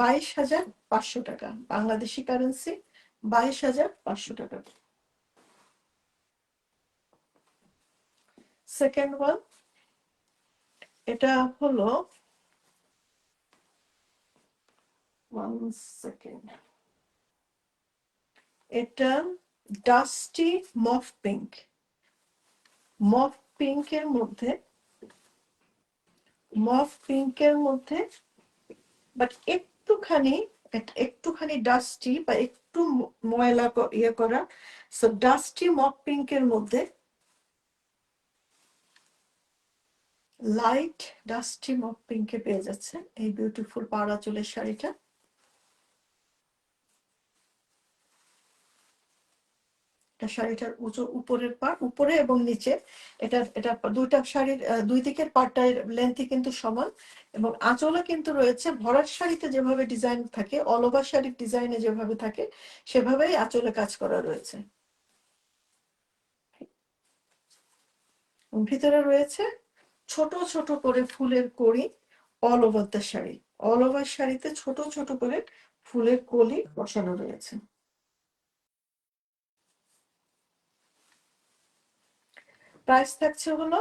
22,500 টাকা, বাংলাদেশি কারেন্সি 22,500 টাকা। সেকেন্ড ওয়ান, এটা হলো, ওয়ান সেকেন্ড, এটা ডাস্টি মফ পিঙ্ক। মফ পিঙ্কের মধ্যে, মফ পিঙ্কের মধ্যে বাট একটুখানি ডাস্টি বা একটু ময়লা ইয়ে করা। সো ডাস্টি মফ পিঙ্কের মধ্যে, লাইট ডাস্টি মফ পিঙ্কে পেয়ে যাচ্ছে এই বিউটিফুল পাড়া চুলের শাড়িটা। শাড়িটার উঁচু উপরের পাড়, উপরে এবং নিচে, এটা দুইটা শাড়ির দুই দিকের পাড়টার লেন্থই কিন্তু সমান, এবং আঁচলে কিন্তু রয়েছে ভরাট শাড়িতে যেভাবে ডিজাইন থাকে, অল ওভার শাড়ির ডিজাইনে যেভাবে থাকে সেভাবেই আঁচলে কাজ করা রয়েছে। ভিতরে রয়েছে ছোট ছোট করে ফুলের কড়ি, all over the sari, all over শাড়িতে ছোট ছোট করে ফুলের কলি বসানো রয়েছে। প্রাইস থাকছে হলো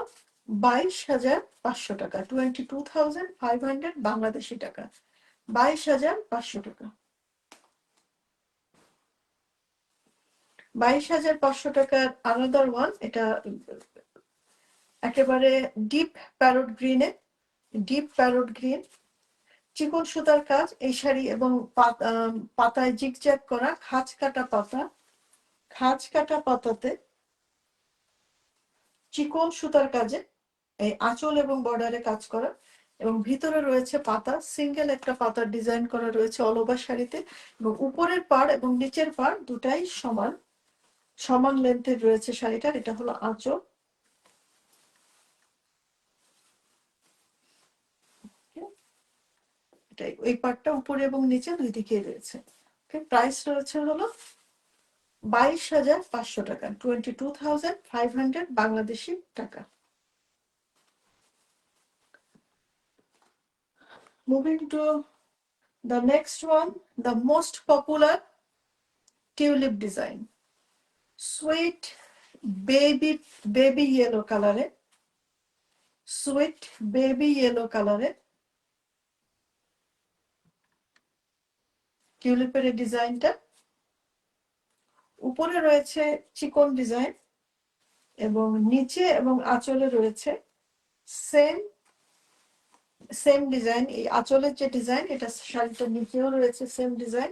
22,500 টাকা, 22,500 বাংলাদেশি টাকা, 22,500 টাকা। 22,500 টাকার আনাদার ওয়ান, এটা একেবারে ডিপ প্যারোট গ্রিনে, ডিপ প্যারোট গ্রিন, চিকন সুতার কাজ এই শাড়ি, এবং পাতায় জিগজ্যাগ করা খাঁজ কাটা পাতা, খাঁজ কাটা পাতাতে চিকন সুতার কাজে এই আঁচল এবং বর্ডারে কাজ করা, এবং ভিতরে রয়েছে পাতা, সিঙ্গেল একটা পাতার ডিজাইন করা রয়েছে অল ওভার শাড়িতে, এবং উপরের পাড় এবং নিচের পাড় দুটাই সমান সমান লেন্থের রয়েছে শাড়িটার। এটা হলো আঁচল, এটাই এই পার্টটা উপরে এবং নিচে দুই দিকে রয়েছে। প্রাইস রয়েছে হলো 22,500 টাকা, 22,500 বাংলাদেশি টাকা। Moving to the next one, the most popular tulip design, sweet baby yellow কালারে, সুইট বেবি ইয়েলো কালারে টিউলিপের এই ডিজাইনটা। উপরে রয়েছে চিকন ডিজাইন, এবং নিচে এবং আঁচলে রয়েছে সেম সেম ডিজাইন। এই আঁচলের যে ডিজাইন, এটা শাড়িটার নিচেও রয়েছে সেম ডিজাইন।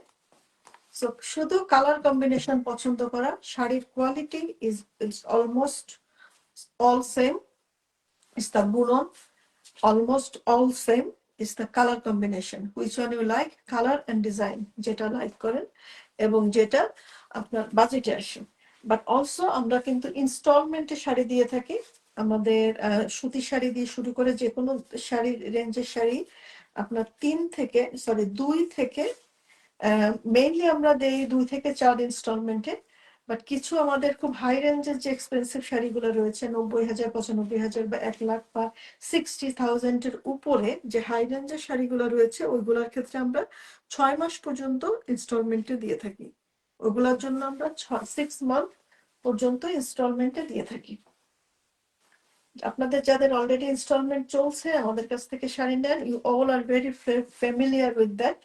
সো শুধু কালার কম্বিনেশন পছন্দ করা, শাড়ির quality is almost all same, is the বুনন almost all same, is the colour combination, which one you like, colour and design যেটা লাইক করেন এবং যেটা আপনার বাজেটে আসে। বাট অলসো আমরা কিন্তু ইনস্টলমেন্টে শাড়ি দিয়ে থাকি, আমাদের সুতি শাড়ি দিয়ে শুরু করে যে কোনো শাড়ির রেঞ্জের শাড়ি আপনার 2 থেকে মেইনলি আমরা দেই 2 থেকে 4 ইনস্টলমেন্টে। বাট কিছু আমাদের খুব হাই রেঞ্জের যে এক্সপেন্সিভ শাড়িগুলো রয়েছে 90,000, 95,000 বা 1,00,000 বা 60,000 এর উপরে যে হাই রেঞ্জের শাড়িগুলো রয়েছে, ওইগুলোর ক্ষেত্রে আমরা 6 মাস পর্যন্ত ইনস্টলমেন্টে দিয়ে থাকি। ওগুলোর জন্য আমরা 6 মান্থ পর্যন্ত ইনস্টলমেন্টে দিয়ে থাকি। আপনাদের যাদের অলরেডি ইনস্টলমেন্ট চলছে আমাদের কাছ থেকে শাড়ি নেন, you all are very familiar with that.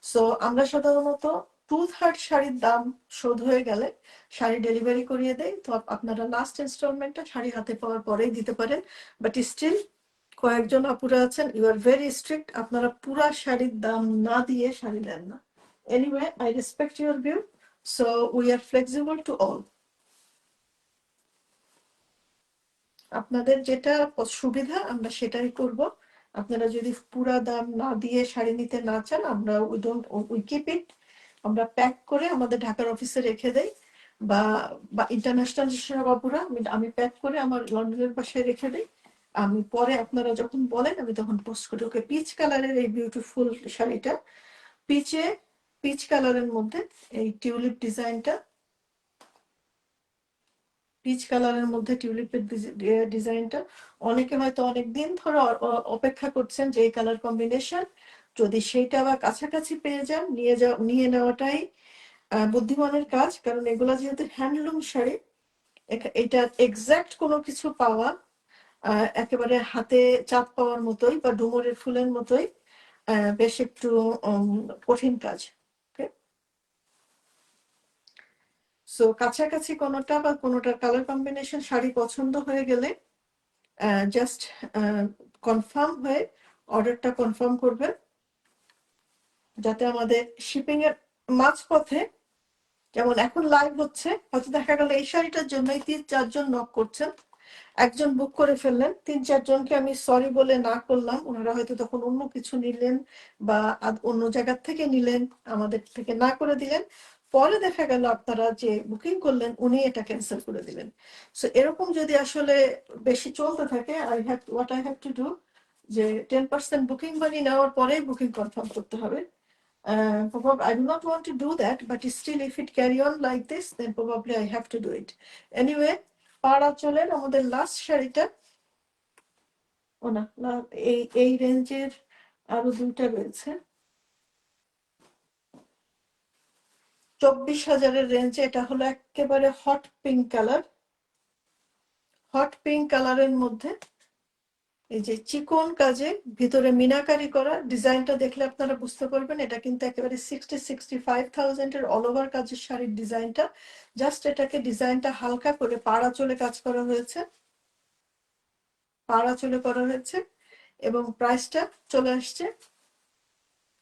So আমরা সাধারণত 2/3 শাড়ির দাম শোধ হয়ে গেলে শাড়ি ডেলিভারি করিয়ে দেয়। তো আপনারা লাস্ট ইনস্টলমেন্টটা শাড়ি হাতে পাওয়ার পরেই দিতে পারেন। বাট স্টিল কয়েকজন আপুরা আছেন, ইউ আর ভেরি স্ট্রিক্ট, আপনারা পুরা শাড়ির দাম না দিয়ে শাড়ি দেন না। Anyway, I respect your view, so we are flexible to all. আপনাদের যেটা সুবিধা আমরা সেটাই করব। আপনারা যদি পুরা দাম না দিয়ে শাড়ি নিতে না চান, আমরা উই কিপ ইট, আমরা প্যাক করে আমাদের ঢাকার অফিসে রেখে দেই, বা ইন্টারন্যাশনাল বাবুরা আমি প্যাক করে আমার লন্ডনের বাসায় রেখে দিই। আমি পরে আপনারা যখন বলেন আমি তখন পোস্ট করি। ওকে, পিচ কালারের এই বিউটিফুল শাড়িটা, পিচ কালারের মধ্যে এই টিউলিপ ডিজাইনটা, পিচ কালারের মধ্যে টিউলিপের ডিজাইনটা অনেকে হয়তো অনেকদিন ধরে অপেক্ষা করছেন যে এই কালার কম্বিনেশন, যদি সেইটা আবার কাছাকাছি পেয়ে যান নিয়ে নেওয়াটাই বুদ্ধিমানের কাজ। কারণ এগুলা যেহেতু হ্যান্ডলুম শাড়ি, এটার এক্সাক্ট কোনো কিছু পাওয়া একেবারে হাতে চাপ পাওয়ার মতোই বা ডুমুরের ফুলের মতোই বেশ একটু কঠিন কাজ। সো কাছাকাছি কোনোটা বা কোনোটার কালার কম্বিনেশন শাড়ি পছন্দ হয়ে গেলে জাস্ট কনফার্ম হয়ে অর্ডারটা কনফার্ম করবেন, যাতে আমাদের শিপিং এর মাঝপথে, যেমন এখন লাইভ হচ্ছে, হয়তো দেখা গেল এই শাড়িটার জন্যই 3-4 জন নক করছেন, একজন বুক করে ফেললেন, 3-4 জনকে আমি সরি বলে না করলাম, ওনারা হয়তো তখন অন্য কিছু নিলেন বা অন্য জায়গার থেকে নিলেন, আমাদের থেকে না করে দিলেন, পরে দেখা গেল আপনারা যে বুকিং করলেন উনি এটা ক্যান্সেল করে দিলেন। সো এরকম যদি আসলে বেশি চলতে থাকে, আই হ্যাভ টু ডু যে 10% বুকিং মানি নেওয়ার পরে বুকিং কনফার্ম করতে হবে। I do not want to do that, but still if it carry on like this, then probably I have to do it. Anyway, পাড়া চলের আমাদের last শাড়িটা, ও না, এই রেঞ্জের আরো দুইটা রয়েছে 24,000-এর রেঞ্জে। এটা হলো একেবারে হট পিঙ্ক কালারের মধ্যে এই যে চিকন কাজে ভিতরে মিনাকারি করা ডিজাইনটা দেখলে আপনারা বুঝতে পারবেন এটা কিন্তু একেবারে 60-65,000-এর অল ওভার কাজের শাড়ির ডিজাইনটা। জাস্ট এটাকে ডিজাইনটা হালকা করে পাড়া চলে কাজ করা হয়েছে, এবং প্রাইসটা চলে আসছে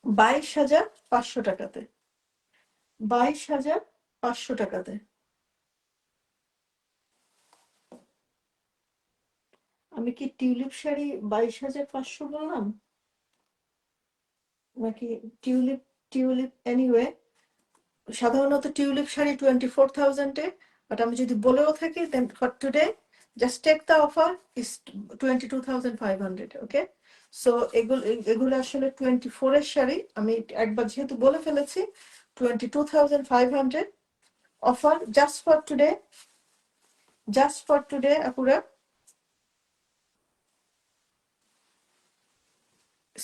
22,500 টাকাতে। 22,500 টাকাতে। আমি কি টিউলিপ শাড়ি 22,500 বললাম নাকি টিউলিপ এনিওয়ে, সাধারণত টিউলিপ শাড়ি 24,000-এ, বাট আমি যদি বলেও থাকি then for today just take the offer is 22,500। Okay, so এগুলো আসলে 24-এর শাড়ি, আমি একবার যেহেতু বলে ফেলেছি 22,500 অফার জাস্ট ফর টুডে আপুরা।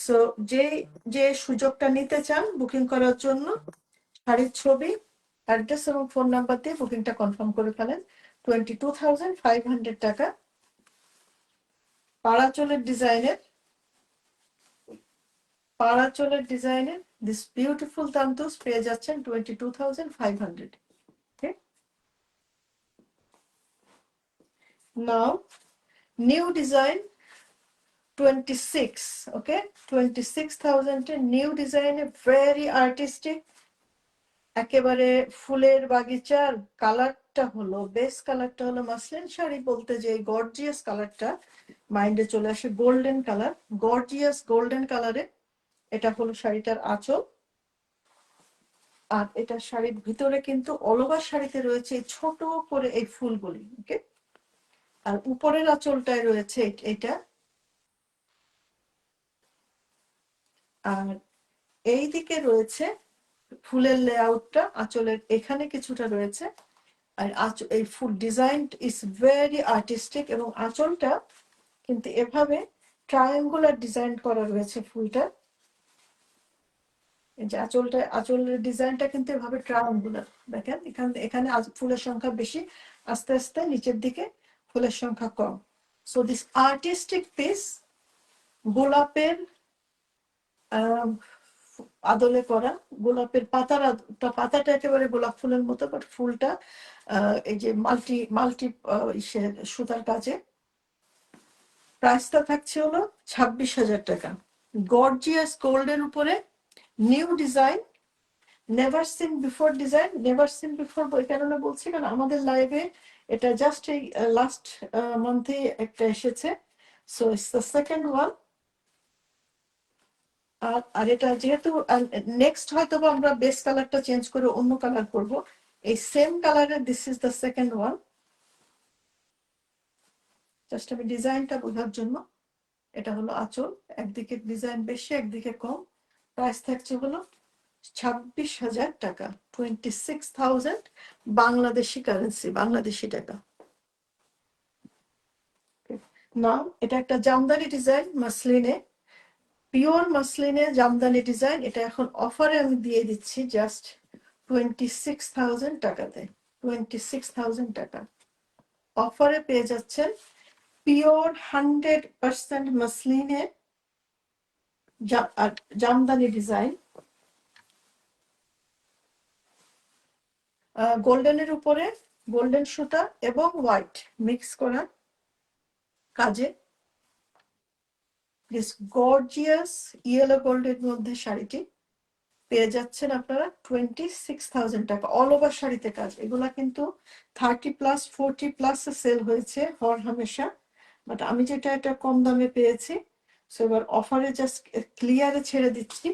সো যে সুযোগটা নিতে চান বুকিং করার জন্য, শাড়ির ছবি, অ্যাড্রেস এবং ফোন নাম্বার দিয়ে বুকিংটা কনফার্ম করে ফেলেন। 22,500 টাকা পাড়াচলের ডিজাইনের দিস বিউটিফুল তান্তুস পেয়ে যাচ্ছেন 22,500। ওকে, নাও নিউ ডিজাইন 26। ওকে, 26,000-এর নিউ ডিজাইনে ভেরি আর্টিস্টিক, একেবারে ফুলের বাগিচার কালারটা হলো, বেস কালারটা হলো মাসলিন শাড়ি বলতে যে গর্জিয়াস কালারটা মাইন্ডে চলে আসে, গোল্ডেন কালার, গর্জিয়াস গোল্ডেন কালারে এটা হলো শাড়িটার আঁচল। আর এটা শাড়ির ভিতরে কিন্তু অল ওভার শাড়িতে রয়েছে ছোট করে এই ফুলগুলি। ওকে, আর উপরের আঁচলটায় রয়েছে এটা, আর এই দিকে রয়েছে ফুলের লেআউটটা, আঁচলের এখানে কিছুটা রয়েছে। আর এই ফুল ডিজাইন ইজ ভেরি আর্টিস্টিক, এবং আঁচলটা কিন্তু এভাবে ট্রায়াঙ্গুলার ডিজাইন করা রয়েছে ফুলটা। এই যে আঁচলের ডিজাইনটা কিন্তু এভাবে ট্রায়াঙ্গুলার, দেখেন এখানে ফুলের সংখ্যা বেশি, আস্তে আস্তে নিচের দিকে ফুলের সংখ্যা কম। সো দিস আর্টিস্টিক পিস গোলাপের আদলে করা, গোলাপের পাতাটা একেবারে গোলাপ ফুলের মতো, বাট ফুলটা এই যে মাল্টি মাল্টি সুতার কাজে। প্রাইসটা থাকছে হলো 26,000 টাকা। গর্জিয়াস গোল্ডের উপরে new design, never seen before design. Never seen before কেননা বলছি, কারণ আমাদের লাইভে এটা জাস্ট এই লাস্ট মান্থে একটা এসেছে, so it's the second one. আর এটা যেহেতু নেক্সট হয়তো আমরা বেস কালারটা চেঞ্জ করে অন্য কালার করব, এই সেম কালারের this is the second one. Just আমি ডিজাইনটা বোঝার জন্য। এটা হলো আঁচল, একদিকে ডিজাইন বেশি একদিকে কম। প্রাইস থাকছে হলো 26,000 টাকা, 26,000 বাংলাদেশি কারেন্সি, বাংলাদেশি টাকা। নাও এটা একটা জামদানি ডিজাইন মাসলিনে, পিওর মাসলিনে জামদানি ডিজাইন। এটা এখন অফারে আমি দিয়ে দিচ্ছি জাস্ট 26,000 টাকাতে। 26,000 টাকা অফারে পেয়ে যাচ্ছেন পিওর 100% মাসলিনে জামদানি ডিজাইন, গোল্ডেনের উপরে গোল্ডেন সুতা এবং হোয়াইট মিক্স করা কাজে। দিস গর্জিয়াস ইয়েলো গোল্ডের মধ্যে শাড়িটি পেয়ে যাচ্ছেন আপনারা 26,000 টাকা। অল ওভার শাড়িতে কাজ। এগুলা কিন্তু 30+, 40+ সেল হয়েছে হর হামেশা, বাট আমি যেটা এটা কম দামে পেয়েছি, সো এবার অফারে জাস্ট ক্লিয়ারে ছেড়ে দিচ্ছি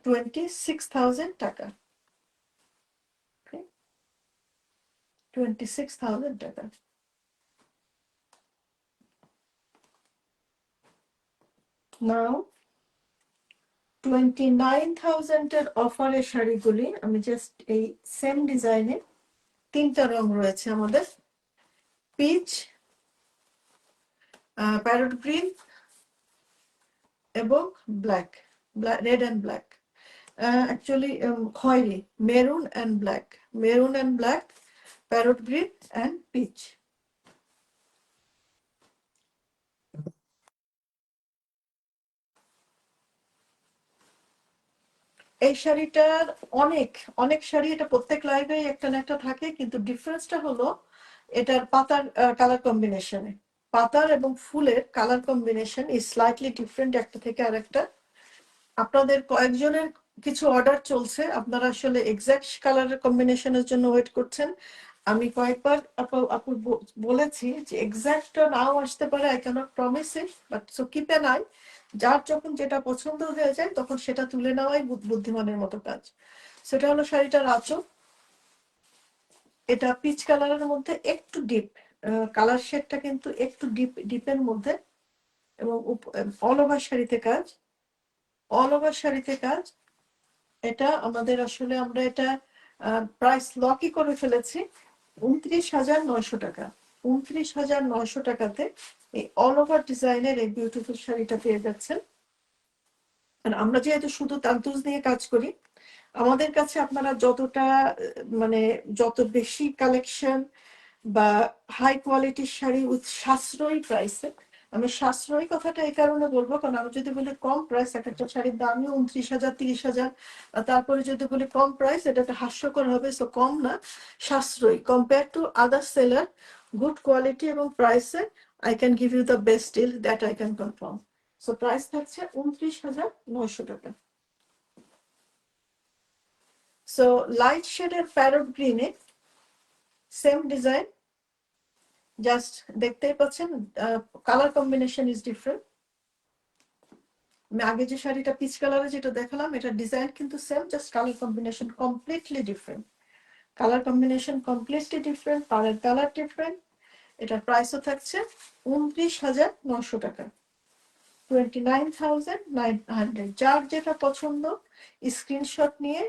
26,000 টাকা। 26,000 টাকা। নাও 29,000 এর অফারের শাড়িগুলি আমি জাস্ট এই সেম ডিজাইনে, তিনটা রং রয়েছে আমাদের, পিচ, প্যারট গ্রিন এবং black, red and black, actually খয়েরি, maroon and black, maroon and black, parrot green and peach. এই শাড়িটার অনেক অনেক শাড়ি, এটা প্রত্যেক লাইভে একটা না একটা থাকে, কিন্তু ডিফারেন্সটা হলো এটার পাতার কালার কম্বিনেশনে। পাতার এবং ফুলের colour combination is slightly different একটা থেকে আরেকটা। আপনাদের কয়েকজনের কিছু অর্ডার চলছে, আপনারা আসলে এক্সাক্ট কালারের কম্বিনেশনের জন্য ওয়েট করছেন। আমি কয়েকবার আপু বলেছি যে এক্সাক্টটা নাও আসতে পারে, I can't promise it, but so keep an eye. যার যখন যেটা পছন্দ হয়ে যায় তখন সেটা তুলে নেওয়াই বুদ্ধিমানের মতো কাজ। সেটা হলো শাড়িটার আঁচল। এটা পিচ কালারের মধ্যে একটু ডিপ, কালার শেডটা কিন্তু একটু ডিপের মধ্যে, এবং অল ওভার শাড়িতে কাজ, অল ওভার শাড়িতে কাজ। এটা আমাদের আসলে আমরা এটা প্রাইস লকই করে ফেলেছি 29,900 টাকা। 29,900 টাকাতে এই অল ওভার ডিজাইনের এই বিউটিফুল শাড়িটা পেয়ে যাচ্ছেন। আর আমরা যেহেতু শুধু তান্তুজ নিয়ে কাজ করি, আমাদের কাছে আপনারা যতটা মানে যত বেশি কালেকশন বা হাই কোয়ালিটির শাড়ি উইথ সাশ্রয়ী প্রাইসে, আমি সাশ্রয়ী কথাটা এই কারণে বলবো কারণ আমি যদি বলি কম প্রাইস, এক একটা শাড়ির দামই 29,000, 30,000, তারপরে যদি বলি কম প্রাইস এটা একটা হাস্যকর হবে। সো কম না, সাশ্রয়ী, compare to other seller, good quality এবং প্রাইসে I can give you the best deal, that I can confirm. So price থাকছে 29,900 টাকা। সো লাইট শেডের প্যারট গ্রিনে সেম ডিজাইন, জাস্ট দেখতেই পাচ্ছেন কালার কম্বিনেশন ইজ ডিফারেন্ট। আমি আগে যে শাড়িটা পিচ কালারে যেটা দেখালাম, এটা ডিজাইন কিন্তু same, just colour combination completely different. Colour combination completely different, পাড়ের কালার ডিফারেন্ট। এটার প্রাইসও থাকছে 29,900 টাকা, 29,900। যার যেটা পছন্দ স্ক্রিনশট নিয়ে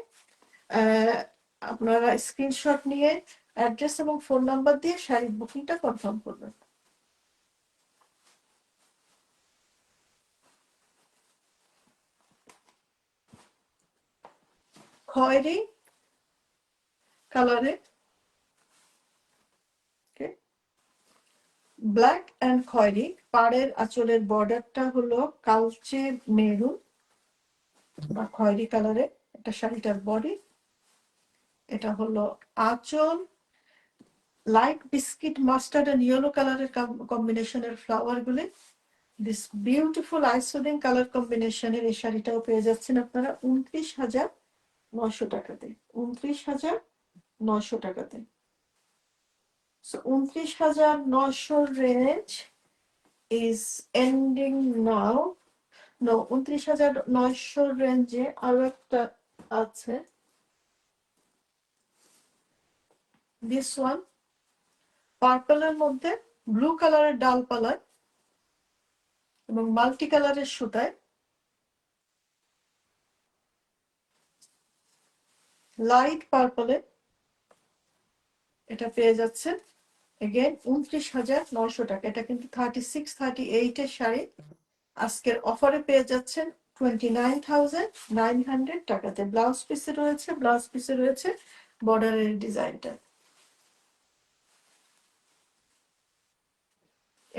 আপনারা স্ক্রিনশট নিয়ে অ্যাড্রেস এবং ফোন নাম্বার দিয়ে শাড়ির বুকিংটা কনফার্ম করবেন। খয়েরি কালারে, ব্ল্যাক অ্যান্ড খয়েরি, পাড়ের আঁচলের বর্ডারটা হলো কালচে মেরুন, বা খয়েরি কালারে। এটা শাড়িটার বডি। এটা হলো আঁচল, light biscuit mustard and yellow কালারের কম্বিনেশনের ফ্লাওয়ার গুলি। দিস বিউটিফুল আইসোডিং কালার কম্বিনেশনের এই শাড়িটাও পেয়ে যাচ্ছেন আপনারা 29,900 টাকাতে। 29,900 টাকাতে। So 29,900 range is ending now. No, 29,900 রেঞ্জে আরো একটা আছে, দিস ওয়ান, পার্পলের মধ্যে ব্লু কালারের ডালপালায় এবং মাল্টি কালারের সুতায়, লাইট পার্পলে এটা পেয়ে যাচ্ছে এগেন 29,900 টাকা। এটা কিন্তু 36, 38 এর শাড়ি। আজকের অফারে পেয়ে যাচ্ছেন 29,900 টাকাতে। ব্লাউজ পিসে রয়েছে বর্ডারের ডিজাইনটা।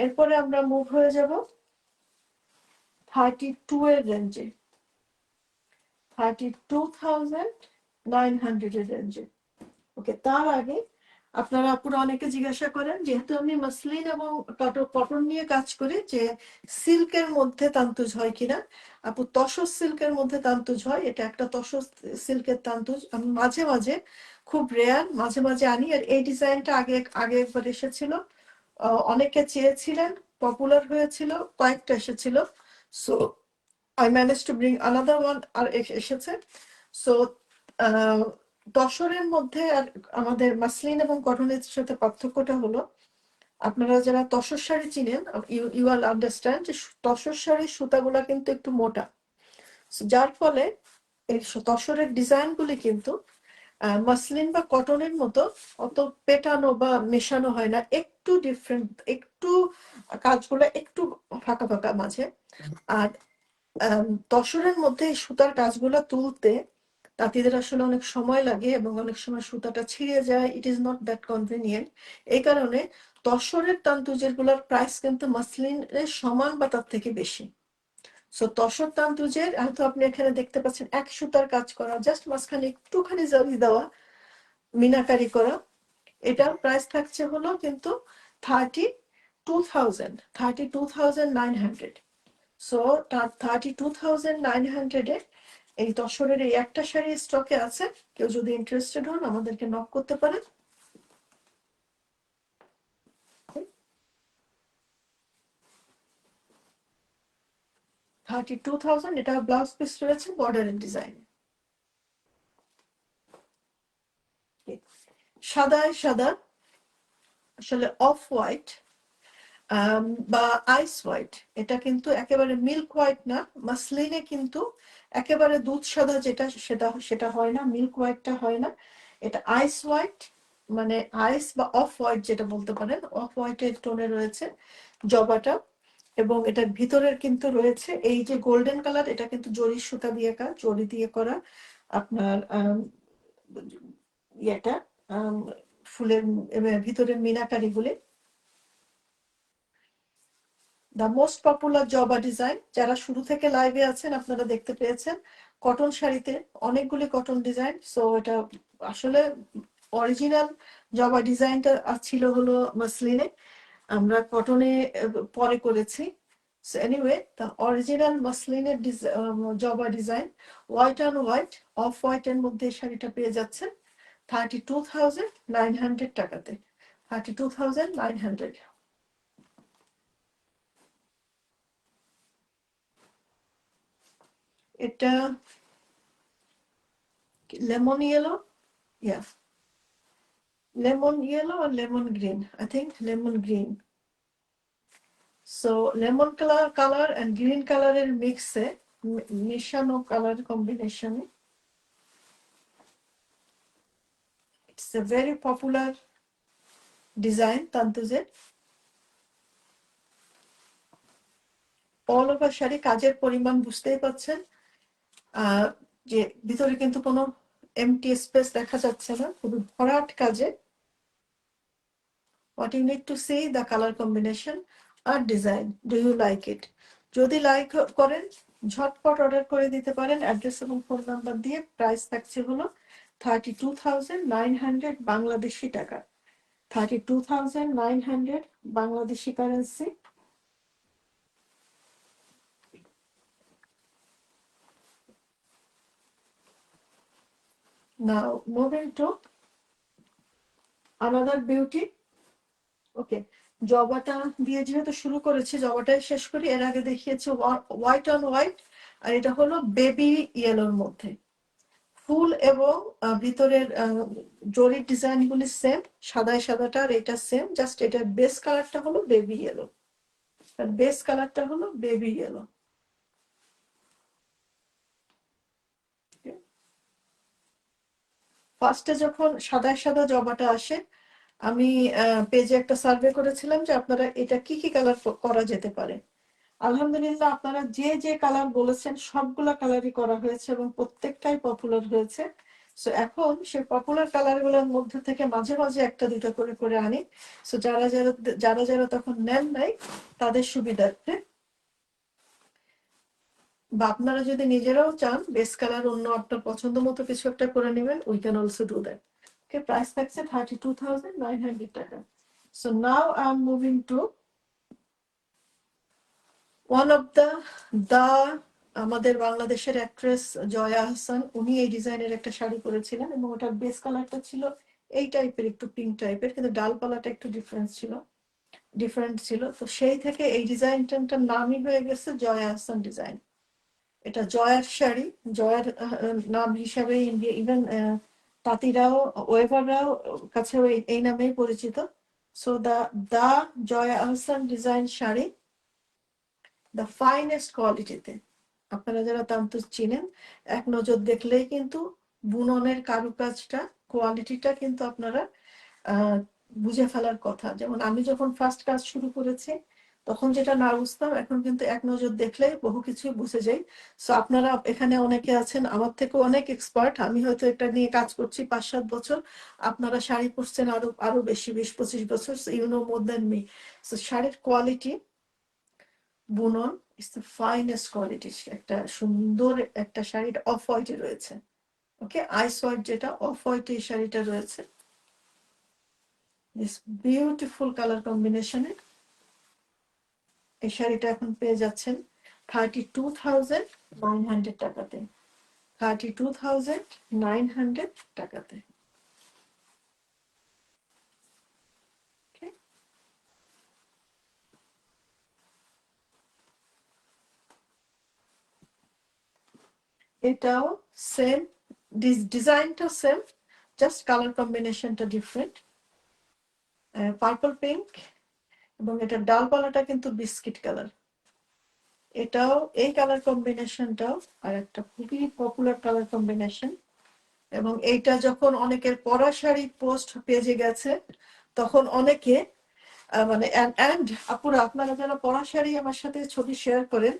এরপরে আমরা মুভ হয়ে যাব 32 এর রেঞ্জে, 32,900 এর রেঞ্জে। ওকে, তার আগে আপনারা আপুরা অনেকে জিজ্ঞাসা করেন, যেহেতু আমি মসলিন এবং কটন নিয়ে কাজ করি, যে সিল্কের মধ্যে তান্তুজ হয় কিনা। আপু, তসর সিল্কের মধ্যে তান্তুজ হয়। এটা একটা তসর সিল্কের তান্তুজ। আমি মাঝে মাঝে, খুব রেয়ার, মাঝে মাঝে আনি। আর এই ডিজাইনটা আগে আগে একবার এসেছিল, অনেকে চেয়েছিলেন, পপুলার হয়েছিল, কয়েকটা এসেছিল। So I manage to bring another one, আর এসেছে। সো তসরের মধ্যে আর আমাদের মাসলিন এবং কটনের সাথে পার্থক্যটা হলো, আপনারা যারা তসর শাড়ি চিনেন, ইউ উইল আন্ডারস্ট্যান্ড যে তসর শাড়ির সুতাগুলা কিন্তু একটু মোটা, যার ফলে এই তসরের ডিজাইন গুলি কিন্তু মাসলিন বা কটনের মতো অত পেটানো বা মেশানো হয় না, একটু ডিফারেন্ট, একটু কাজগুলো একটু ফাঁকা ফাঁকা মাঝে। আর তসরের মধ্যে সুতার কাজগুলো তুলতে তাঁতিদের আসলে অনেক সময় লাগে এবং অনেক সময় সুতাটা ছিঁড়ে যায়। ইট ইজ নট দ্যাট কনভিনিয়েন্ট। এই কারণে তসরের তান্তুজের গুলার প্রাইস কিন্তু মাসলিনের সমান বা তার থেকে বেশি। সো তসর তান্তুজের, হয়তো আপনি এখানে দেখতে পাচ্ছেন এক সুতার কাজ করা, জাস্ট মাঝখানে একটুখানি জরি দেওয়া, মিনাকারি করা, এটার প্রাইস থাকছে হলো কিন্তু 32,900। সো 32,900 এ এই তসরের এই একটা শাড়ি স্টকে আছে। কেউ যদি ইন্টারেস্টেড হন আমাদেরকে নক করতে পারেন। 32,000। এটা ব্লাউজ পিস রয়েছে বর্ডারের ডিজাইন। সাদায় সাদা, আসলে অফ হোয়াইট বা আইস হোয়াইট। এটা কিন্তু একেবারে মিল্ক হোয়াইট না। মাসলিনে কিন্তু একেবারে দুধ সাদা যেটা, সেটা হয় না, মিল্ক হোয়াইটটা হয় না। এটা আইস হোয়াইট, মানে আইস বা অফ হোয়াইট যেটা বলতে পারেন, অফ হোয়াইটের টোনে রয়েছে জবাটা। এবং এটার ভিতরের কিন্তু রয়েছে এই যে গোল্ডেন কালার, এটা কিন্তু জরি সুতা দিয়ে কাজ, জরি দিয়ে করা আপনার ইয়েটা, ফুলের ভিতরের মিনাকারি গুলি। দ্য মোস্ট পপুলার জবা ডিজাইন। যারা শুরু থেকে লাইভে আছেন আপনারা দেখতে পেয়েছেন কটন শাড়িতে অনেকগুলি কটন ডিজাইন। সো এটা আসলে অরিজিনাল জবা ডিজাইনটা ছিল হলো মাসলিনে, আমরা কটনে পরে করেছি। সো এনিওয়ে, দ্য অরিজিনাল মাসলিনের জবা design, white and white, off white এর মধ্যে শাড়িটা পেয়ে যাচ্ছেন 32,900 টাকাতে। 32,900। এটা lemon yellow, yeah, lemon yellow or lemon green, I think lemon green. So lemon color and green color এর মিক্সে, মিশানো কালার কম্বিনেশনে, it's a very popular design তান্তুজের। অল ওভার শাড়ি কাজের পরিমাণ বুঝতেই পাচ্ছেন, যে ভিতরে কিন্তু কোনো এমটি স্পেস দেখা যাচ্ছে না, খুবই ভরাট কাজে। What you need to see the color combination আর design, do you like it? যদি লাইক করেন ঝটপট অর্ডার করে দিতে পারেন অ্যাড্রেস এবং ফোন নাম্বার দিয়ে। প্রাইস থাকছে হলো 32,900 বাংলাদেশি টাকা। 32,900 Bangladeshi currency. Now moving to another beauty. Okay, জবাটা দিয়ে যেহেতু শুরু করেছি, জবাটাই শেষ করি। এর আগে দেখিয়েছি হোয়াইট অন হোয়াইট, আর এটা হলো বেবি ইয়েলোর মধ্যে। ফুল এবং ভিতরের জরির ডিজাইন গুলি সেম, সাদায় সাদাটা, আর এটা সেম, জাস্ট এটার বেস কালারটা হলো বেবি ইয়েলো। বেস কালারটা হলো বেবি ইয়েলো। ফার্স্টে যখন সাদায় সাদা জবাটা আসে, আমি পেজে একটা সার্ভে করেছিলাম যে আপনারা এটা কি কি কালার করা যেতে পারে। আলহামদুলিল্লাহ আপনারা যে যে কালার বলেছেন সবগুলা কালারই করা হয়েছে এবং প্রত্যেকটাই পপুলার হয়েছে। সো এখন সে পপুলার কালার গুলোর মধ্যে থেকে মাঝে মাঝে একটা দুটো করে করে আনি। সো যারা যারা যারা যারা তখন নেন নাই তাদের সুবিধার্থে, বা আপনারা যদি নিজেরাও চান বেস কালার অন্য আপনার পছন্দ মতো কিছু একটা করে নেবেন, we can also do that. Okay, price থাকছে 32,900 টাকা। So now I am moving to one of the আমাদের বাংলাদেশের অ্যাক্ট্রেস জয়া আহসান, উনি এই ডিজাইনের একটা শাড়ি পরেছিলেন এবং ওটার বেস কালারটা ছিল এই টাইপের, একটু পিঙ্ক টাইপের, কিন্তু ডালপালাটা একটু ডিফারেন্ট ছিল। তো সেই থেকে এই ডিজাইনটার নামই হয়ে গেছে জয়া আহসান ডিজাইন। এটা জয়ার শাড়ি, জয়ার নাম হিসাবে ইভেন তাঁতিরাও, ওয়েভাররাও কাছেও এই নামেই পরিচিত। So the Jaya Ahsan design sari, the finest কোয়ালিটিতে। আপনারা যারা তান্তুজ চিনেন, এক নজর দেখলেই কিন্তু বুননের কারুকাজটা, কোয়ালিটিটা কিন্তু আপনারা বুঝে ফেলার কথা। যেমন আমি যখন ফার্স্ট কাজ শুরু করেছি তখন যেটা না বুঝতাম, এখন কিন্তু এক নজর দেখলেই বহু কিছু বুঝে যাই। সো আপনারা এখানে অনেকে আছেন আমার থেকে অনেক এক্সপার্ট, আমি হয়তো এটা নিয়ে কাজ করছি 5-7 বছর, আপনারা শাড়ি পরছেন আরো আরো বেশি, 20-25 বছর, you know more than me. So শাড়ির কোয়ালিটি, বুনন ইজ দ্য ফাইনেস্ট কোয়ালিটি। একটা সুন্দর একটা শাড়ি অফ হোয়াইটে রয়েছে। ওকে, আইস হোয়াইট যেটা, অফ হোয়াইটে এই শাড়িটা রয়েছে। দিস বিউটিফুল কালার কম্বিনেশনে এই শাড়িটা এখন পেয়ে যাচ্ছেন 32,900 টাকাতে। 32,900 টাকাতে। এটাও সেম, ডিজাইনটা সেম, জাস্ট কালার কম্বিনেশনটা ডিফারেন্ট। পার্পল পিঙ্ক, এবং এটার ডালপালাটা কিন্তু বিস্কিট কালার। এটাও এই কালার কম্বিনেশনটাও আর একটা খুবই পপুলার কালার কম্বিনেশন। এবং এইটা যখন অনেকের পরা শাড়ি পোস্ট পেজে গেছে তখন অনেকে মানে অ্যান্ড আপুরা, আপনারা যারা পরা শাড়ি আমার সাথে ছবি শেয়ার করেন,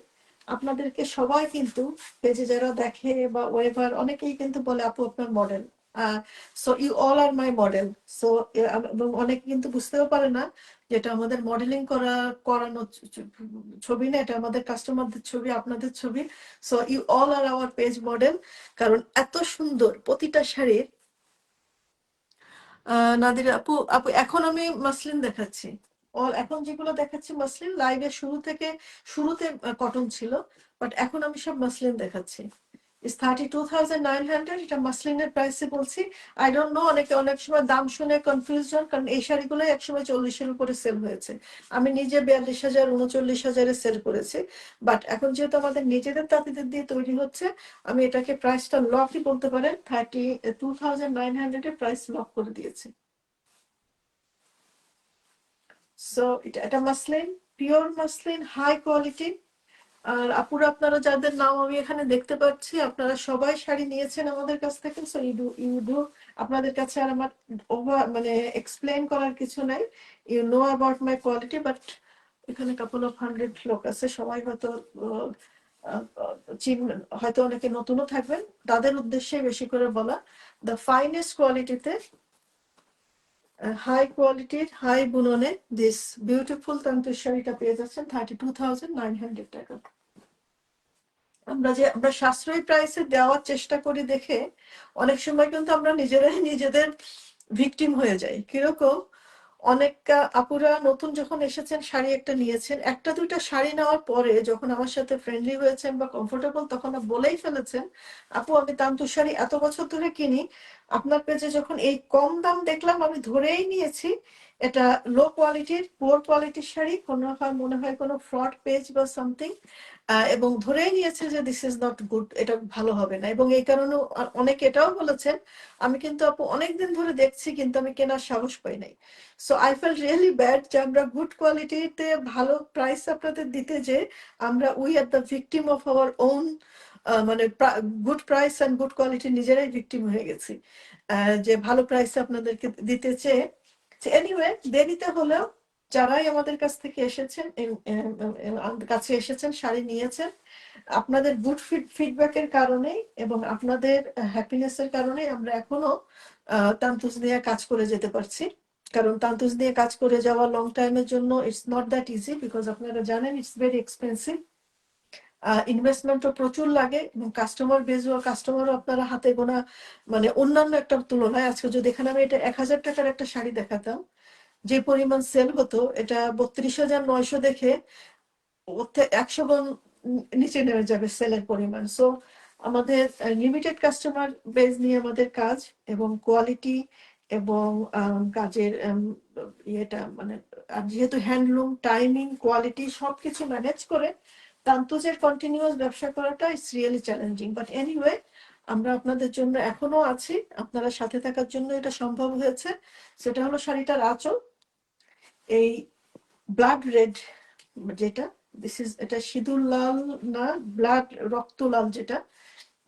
আপনাদেরকে সবাই কিন্তু পেজে যারা দেখে বা ওয়েভার, অনেকেই কিন্তু বলে আপু আপনার model. So you all are my model. So এবং অনেকে কিন্তু বুঝতেও পারে না যেটা আমাদের মডেলিং করানো ছবি না, এটা আমাদের কাস্টমারদের ছবি, আপনাদের ছবি। So you all are our page model. কারণ এত সুন্দর প্রতিটা শাড়ির। নাদিরা আপু, এখন আমি মাসলিন দেখাচ্ছি। এখন যেগুলো দেখাচ্ছি মাসলিন, লাইভের শুরুতে কটন ছিল, বাট এখন আমি সব মাসলিন দেখাচ্ছি। ইস 32,900, এটা মাসলিনের প্রাইসে বলছি। আই ডোন্ট নো, অনেকে অনেক সময় দাম শুনে কনফিউজ হন, কারণ এই শাড়িগুলো একসময় 40-এর উপরে সেল হয়েছে। আমি নিজে 42,000, 39,000-এ সেল করেছি। বাট এখন যেহেতু আমাদের নিজেদের তাঁতিদের দিয়ে তৈরি হচ্ছে, আমি এটাকে প্রাইসটা লকই বলতে পারেন, 32,900-এ প্রাইস লক করে দিয়েছি। সো এটা muslin, pure muslin, high quality. আর আপুরা, আপনারা যাদের নাম আমি এখানে দেখতে পাচ্ছি, আপনারা সবাই শাড়ি নিয়েছেন আমাদের কাছ থেকে। সো ইউ ডু, আপনাদের কাছে আর আমার মানে এক্সপ্লেন করার কিছু নাই। You know about my quality. But এখানে কাপল অফ 100 লোক আছে, সবাই হয়তো হয়তো অনেকে নতুনও থাকবেন, তাদের উদ্দেশ্যে বেশি করে বলা। দ্য ফাইনেস্ট কোয়ালিটিতে, হাই কোয়ালিটির, হাই বুননে দিস বিউটিফুল তান্তুর শাড়িটা পেয়ে যাচ্ছেন 32,900 টাকা। আমরা সাশ্রয়ী প্রাইসে দেওয়ার চেষ্টা করি দেখে অনেক সময় কিন্তু আমরা নিজেরাই নিজেদের ভিকটিম হয়ে যাই। কিরকম, অনেক আপুরা নতুন যখন এসেছেন শাড়ি একটা নিয়েছেন, একটা দুইটা শাড়ি নেওয়ার পরে যখন আমার সাথে ফ্রেন্ডলি হয়েছেন বা কমফোর্টেবল, তখন বলেই ফেলেছেন, আপু আমি তান্তুর শাড়ি এত বছর ধরে কিনি, আপনার পেজে যখন এই কম দাম দেখলাম আমি ধরেই নিয়েছি এটা লো কোয়ালিটির, পুয়ার কোয়ালিটির শাড়ি, মনে হয় কোনো ফ্রড পেজ বা সামথিং, এবং ধরেই নিয়েছে যে দিস ইজ নট গুড, এটা ভালো হবে না। এবং এই কারণে অনেকে এটাও বলেছেন, আমি কিন্তু আপু অনেকদিন ধরে দেখছি কিন্তু আমি কেনার সাহস পাই নাই। So I fail really bad যে আমরা গুড কোয়ালিটিতে ভালো প্রাইস আপনাদের দিতে, যে আমরা we are the victim of our own, মানে good price and good quality নিজেরাই ভিকটিম হয়ে গেছি, যে ভালো প্রাইসে আপনাদেরকে দিতে চেয়ে। এনিওয়ে, দেরিতে হলেও যারাই আমাদের কাছ থেকে এসেছেন, আমাদের কাছে এসেছেন, শাড়ি নিয়েছেন, আপনাদের গুড ফিডব্যাকের কারণে এবং আপনাদের হ্যাপিনেসের কারণে আমরা এখনো তান্তুজ নিয়ে কাজ করে যেতে পারছি। কারণ তান্তুজ নিয়ে কাজ করে যাওয়া লং টাইমের জন্য it's not that easy, because আপনারা জানেন ইটস ভেরি এক্সপেন্সিভ, ইনভেস্টমেন্টও প্রচুর লাগে, এবং কাস্টমার বেজও, কাস্টমারও আপনারা হাতে গোনা, মানে অন্যান্য একটা তুলনায়। আজকে যদি এখানে আমি এটা 1,000 টাকার একটা শাড়ি দেখাতাম, যে পরিমাণ সেল হতো, এটা 32,900 দেখে 100 গুণ নিচে নেমে যাবে সেলের পরিমাণ। সো আমাদের লিমিটেড কাস্টমার বেজ নিয়ে আমাদের কাজ, এবং কোয়ালিটি এবং কাজের ইয়েটা, মানে যেহেতু হ্যান্ডলুম, টাইমিং, কোয়ালিটি সবকিছু ম্যানেজ করে তান্তুজের কন্টিনিউয়াস ব্যবসা করাটা it's really challenging. But anyway, আমরা আপনাদের জন্য এখনো আছি, আপনারা সাথে থাকার জন্য এটা সম্ভব হয়েছে। সেটা হলো শাড়িটার আঁচল, এই ব্লাড রেড, যেটা এটা সিঁদুর লাল না, ব্লাড রক্ত লাল যেটা,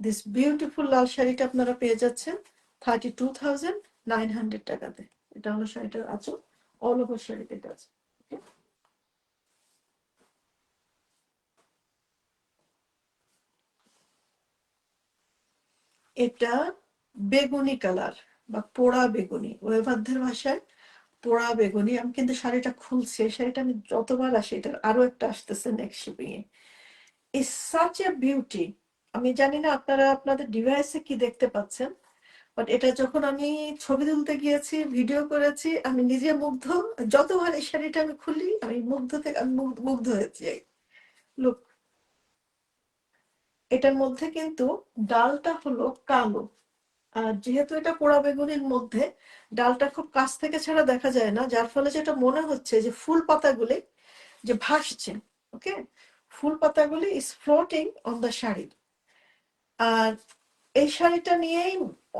দিস বিউটিফুল লাল শাড়িটা আপনারা পেয়ে যাচ্ছেন 32,900 টাকাতে। এটা হলো শাড়িটার আঁচল, অল ওভার শাড়িতে কাজ। এটা বেগুনি কালার বা পোড়া বেগুনি, ওয়েভারদের ভাষায় পোড়া বেগুনি। আমি কিন্তু শাড়িটা খুলছি, শাড়িটা আমি যতবার আসি, এটার আরো একটা আসতেছে next shipping A, is such a beauty. আমি জানি না আপনারা আপনাদের ডিভাইসে কি দেখতে পাচ্ছেন, বাট এটা যখন আমি ছবি তুলতে গিয়েছি, ভিডিও করেছি, আমি নিজে মুগ্ধ। যতবার এই শাড়িটা আমি খুলি আমি মুগ্ধ থেকে আমি মুগ্ধ হয়েছি। লুক, এটার মধ্যে কিন্তু ডালটা হলো কালো, আর যেহেতু এটা পোড়া বেগুনির মধ্যে ডালটা খুব কাছ থেকে ছাড়া দেখা যায় না, যার ফলে যেটা মনে হচ্ছে যে ফুল পাতাগুলি যে ভাসছে। ওকে, ফুল পাতাগুলি is floating on the sari. আর এই শাড়িটা নিয়েই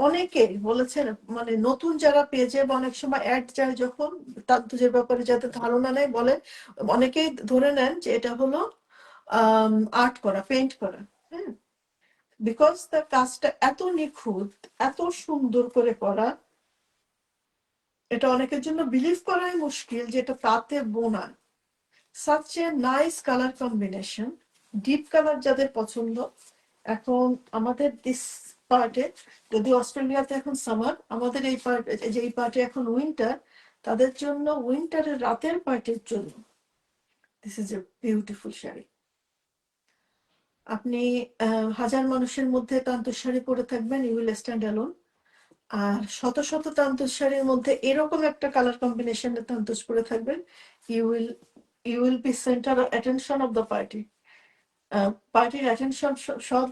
অনেকে বলেছেন, মানে নতুন যারা পেজে বা অনেক সময় অ্যাড যায় যখন, তান্তুজের ব্যাপারে যাতে ধারণা নেই, বলে অনেকেই ধরে নেন যে এটা হলো আর্ট করা, পেইন্ট করা। হ্যাঁ, বিকজ তার কাজটা এত নিখুঁত, এত সুন্দর করে করা, এটা অনেকের জন্য বিলিভ করাই মুশকিল যে এটা তাতে বোনা। Such a nice colour combination, deep colour যাদের পছন্দ। এখন আমাদের দিস পার্টে, যদি অস্ট্রেলিয়াতে এখন সামার, আমাদের এই পার্ট, যে এই পার্টে এখন উইন্টার, তাদের জন্য উইন্টারের রাতের পার্টির জন্য this is a beautiful sari. আপনি হাজার মানুষের মধ্যে তান্তর শাড়ি পরে থাকবেন, ইউ উইল স্ট্যান্ড অ্যালোন। আর শত শত তান্তর শাড়ির মধ্যে এরকম একটা কালার কম্বিনেশনের তান্তর পরে থাকবেন, you will you will be centre attention of the party. পার্টির অ্যাটেনশন সব,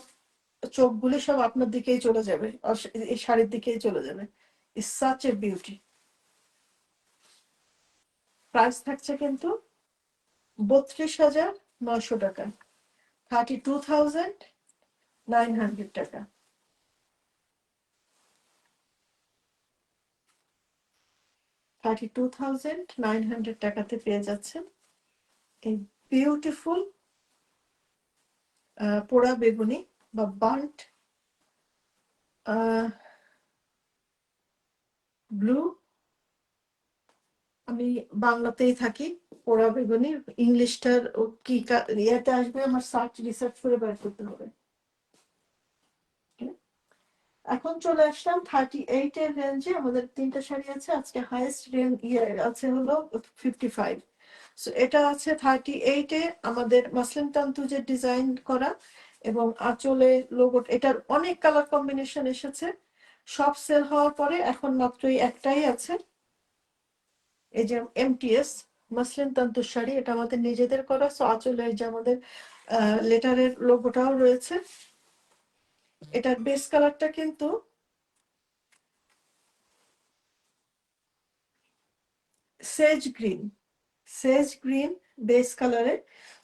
চোখগুলি সব আপনার দিকেই চলে যাবে, আর এই শাড়ির দিকেই চলে যাবে। It's such a beauty. Price থাকছে কিন্তু 32,900 টাকা, 32,900 টাকা। 32,900 টাকাতে পেয়ে যাচ্ছেন এই বিউটিফুল পোড়া বেগুনি বা বার্ন্ট ব্লু। আমি বাংলাতেই থাকি, পোড়া বেগুনি ইংলিশটার কি ইয়েতে আসবে আমার সার্চ রিসার্চ করে বের করতে হবে। এখন চলে আসলাম 38 এর রেঞ্জে। আমাদের তিনটা শাড়ি আছে, আজকে হাইয়েস্ট রেঞ্জ আছে হলো 55। সো এটা আছে 38 এ, আমাদের মাসলিন তান্তুজের ডিজাইন করা, এবং আঁচলে লোগো, এটার অনেক কালার কম্বিনেশন এসেছে, সব সেল হওয়ার পরে এখন মাত্রই একটাই আছে, এই যে এমটিএস মাসলিন তন্তু শাড়ি, এটা আমাদের নিজেদের করা। সো আঁচলে যে আমাদের লেটারের লোগোটাও রয়েছে। এটার বেস কালারটা কিন্তু সেজ গ্রিন, সেজ গ্রিন বেস কালারে।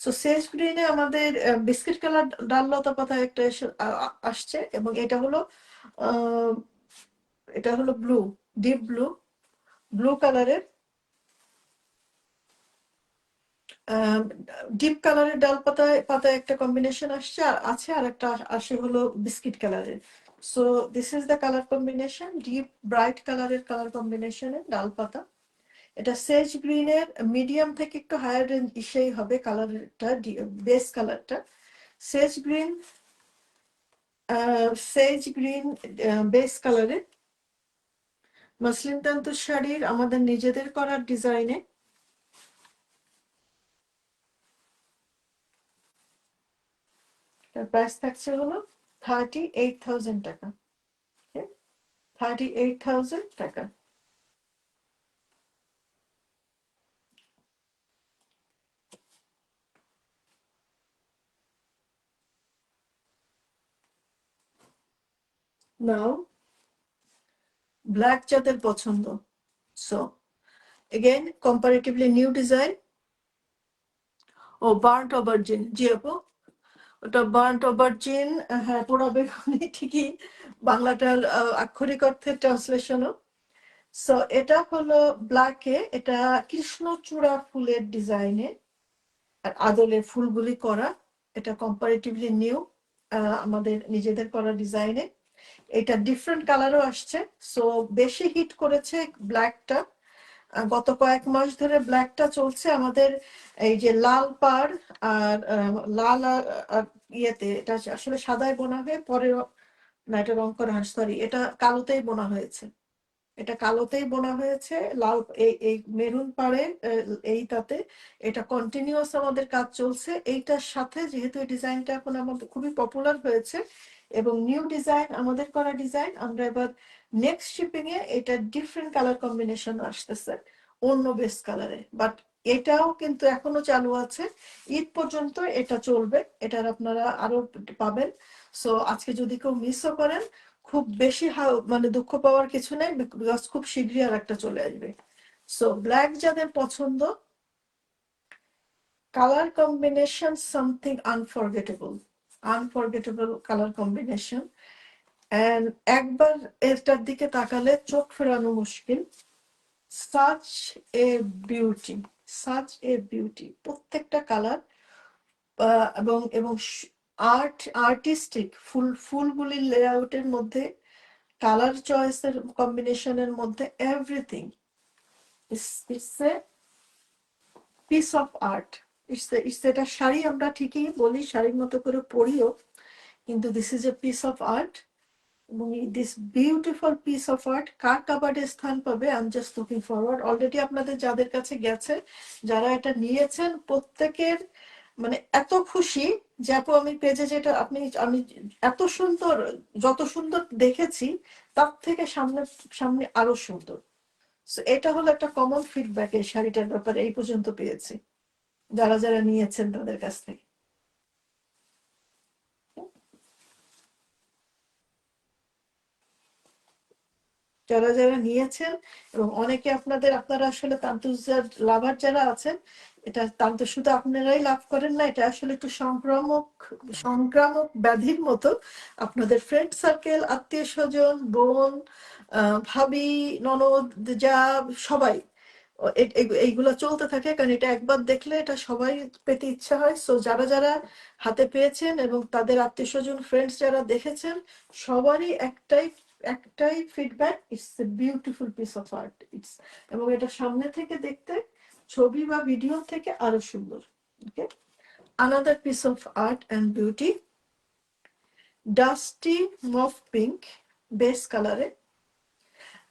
সো সেজ গ্রিনে আমাদের বিস্কিট কালার ডাল লতা পাতা একটা আসছে, এবং এটা হলো ব্লু, ডিপ ব্লু, ব্লু কালারের, ডিপ কালারের ডাল পাতায় পাতায় একটা কম্বিনেশন আসছে, আর আছে আর একটা আসে হলো বিস্কিট কালারের। So this is the colour combination, deep bright কালারের কালার কম্বিনেশনের ডাল পাতা। এটা সেজ গ্রিনের মিডিয়াম থেকে একটু হায়ার রেঞ্জ ইসেই হবে কালারটা, বেস কালারটা সেজ গ্রিন, সেজ গ্রিন বেস কালারে মাসলিন তন্তু শাড়ির আমাদের নিজেদের করার ডিজাইনে। তার প্রাইস থাকছে হলো 38,000 টাকা, 38,000 টাকা। নাও ব্ল্যাক যাদের পছন্দ, so again comparatively new design. ও বার্ন্ট অবার্জিন, জি আপু, ওটা বার্ন্ট অবার্জিন, হ্যাঁ পোড়া বেগুনি, ঠিকই, বাংলাটার আক্ষরিক অর্থের ট্রান্সলেশনও। সো এটা হলো ব্ল্যাকে, এটা কৃষ্ণচূড়া ফুলের ডিজাইনে আর আদলে ফুলগুলি করা। এটা কম্পারেটিভলি নিউ, আমাদের নিজেদের করা ডিজাইনে। এটা ডিফারেন্ট কালারও আসছে। সো বেশি হিট করেছে ব্ল্যাকটা, গত কয়েক মাস ধরে ব্ল্যাকটা চলছে আমাদের। এই যে লাল পাড় আর লাল আর ইয়েতে, এটা আসলে সাদায় বোনা হয়ে পরে, না এটা রং করা, সরি এটা কালোতেই বোনা হয়েছে, এটা কালোতেই বোনা হয়েছে, লাল এই মেরুন পাড়ে এইটাতে এটা কন্টিনিউয়াস আমাদের কাজ চলছে। এইটার সাথে যেহেতু এই ডিজাইনটা এখন আমাদের খুবই পপুলার হয়েছে এবং নিউ ডিজাইন, আমাদের করা ডিজাইন, আমরা এবার নেক্সট শিপিং এ এটা ডিফারেন্ট কালার কম্বিনেশন আসতেছে অন্য বেস কালারে, বাট এটাও কিন্তু এখনো চালু আছে, ঈদ পর্যন্ত এটা চলবে, এটার আপনারা আরো পাবেন। সো আজকে যদি কেউ মিসও করেন, খুব বেশি মানে দুঃখ পাওয়ার কিছু নেই, বিকজ খুব শীঘ্রই আর একটা চলে আসবে। সো ব্ল্যাক যাদের পছন্দ, colour combination something unforgettable, unforgettable colour combination, and একবার এটার দিকে তাকালে চোখ ফেরানো মুশকিল। Such a beauty, such a beauty, প্রত্যেকটা কালার, এবং এবং আর্টিস্টিক ফুলগুলির লেআউটের মধ্যে, কালার চয়েসের কম্বিনেশনের মধ্যে, everything it's a piece of art. It's এটা শাড়ি আমরা ঠিকই বলি, শাড়ির মতো করে পরিও, কিন্তু this is a piece of art. এবং this beautiful piece of art কার কাবার্ডে স্থান পাবে, I am just looking forward. Already আপনাদের যাদের কাছে গেছে, যারা এটা নিয়েছেন, প্রত্যেকের মানে এত খুশি যে আপু আমি পেজে যেটা আমি এত সুন্দর, যত সুন্দর দেখেছি তার থেকে সামনে সামনে আরো সুন্দর। এটা হলো একটা কমন ফিডব্যাক এই শাড়িটার ব্যাপারে এই পর্যন্ত পেয়েছি যারা যারা নিয়েছেন তাদের কাছ থেকে। যারা যারা নিয়েছেন, এবং অনেকে আপনারা আসলে তান্তুজার লাভার যারা আছেন, এটা তান্তু শুধু আপনারাই লাভ করেন না, এটা আসলে একটু সংক্রামক সংক্রামক ব্যাধির মতো। আপনাদের ফ্রেন্ড সার্কেল, আত্মীয় স্বজন, বোন, ভাবি, ননদ, যা, সবাই এইগুলা চলতে থাকে, কারণ এটা একবার দেখলে এটা সবাই পেতে ইচ্ছা হয়। সো যারা যারা হাতে পেয়েছেন এবং তাদের আত্মীয় স্বজন, ফ্রেন্ডস যারা দেখেছেন, সবারই একটাই একটাই feedback, it's a beautiful piece of art. It's, এবং এটা সামনে থেকে দেখতে ছবি বা ভিডিও থেকে আরো সুন্দর। Okay, another piece of art and beauty, dusty mauve pink base কালারে।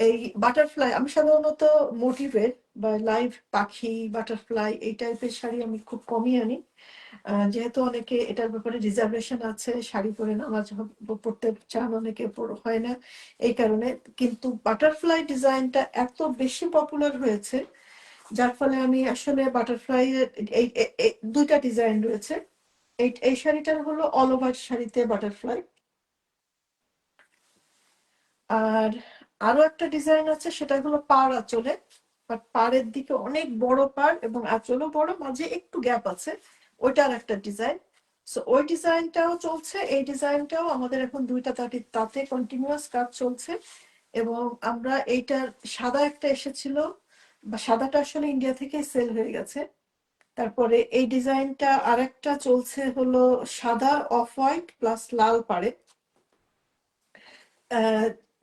এই বাটারফ্লাই, আমি সাধারণত মোটিভের বা লাইভ পাখি, বাটারফ্লাই এই টাইপের শাড়ি আমি খুব কমই আনি। যেহেতু অনেকে এটার ব্যাপারে রিজার্ভেশন আছে, শাড়ি পরে নামাজ পড়তে চান, অনেকে হয় না এই কারণে। কিন্তু বাটারফ্লাই ডিজাইনটা এত বেশি পপুলার হয়েছে, যার ফলে আমি আসলে বাটারফ্লাই এই দুইটা ডিজাইন রয়েছে। এই শাড়িটার হলো অল ওভার শাড়িতে বাটারফ্লাই, আর আরো একটা ডিজাইন আছে সেটা হলো পাড় আঁচলে, বাট পাড়ের দিকে অনেক বড় পাড় এবং আঁচলও বড়, মাঝে একটু গ্যাপ আছে, ওইটার একটা ডিজাইন। সো ওই ডিজাইনটাও চলছে, এই ডিজাইনটাও আমাদের এখন দুইটা তাতে কন্টিনিউয়াস কাজ চলছে। এবং আমরা এইটার সাদা একটা এসেছিল, বা সাদাটা আসলে ইন্ডিয়া থেকে সেল হয়ে গেছে। তারপরে এই ডিজাইনটা আরেকটা চলছে হলো সাদা অফ হোয়াইট প্লাস লাল পাড়ে।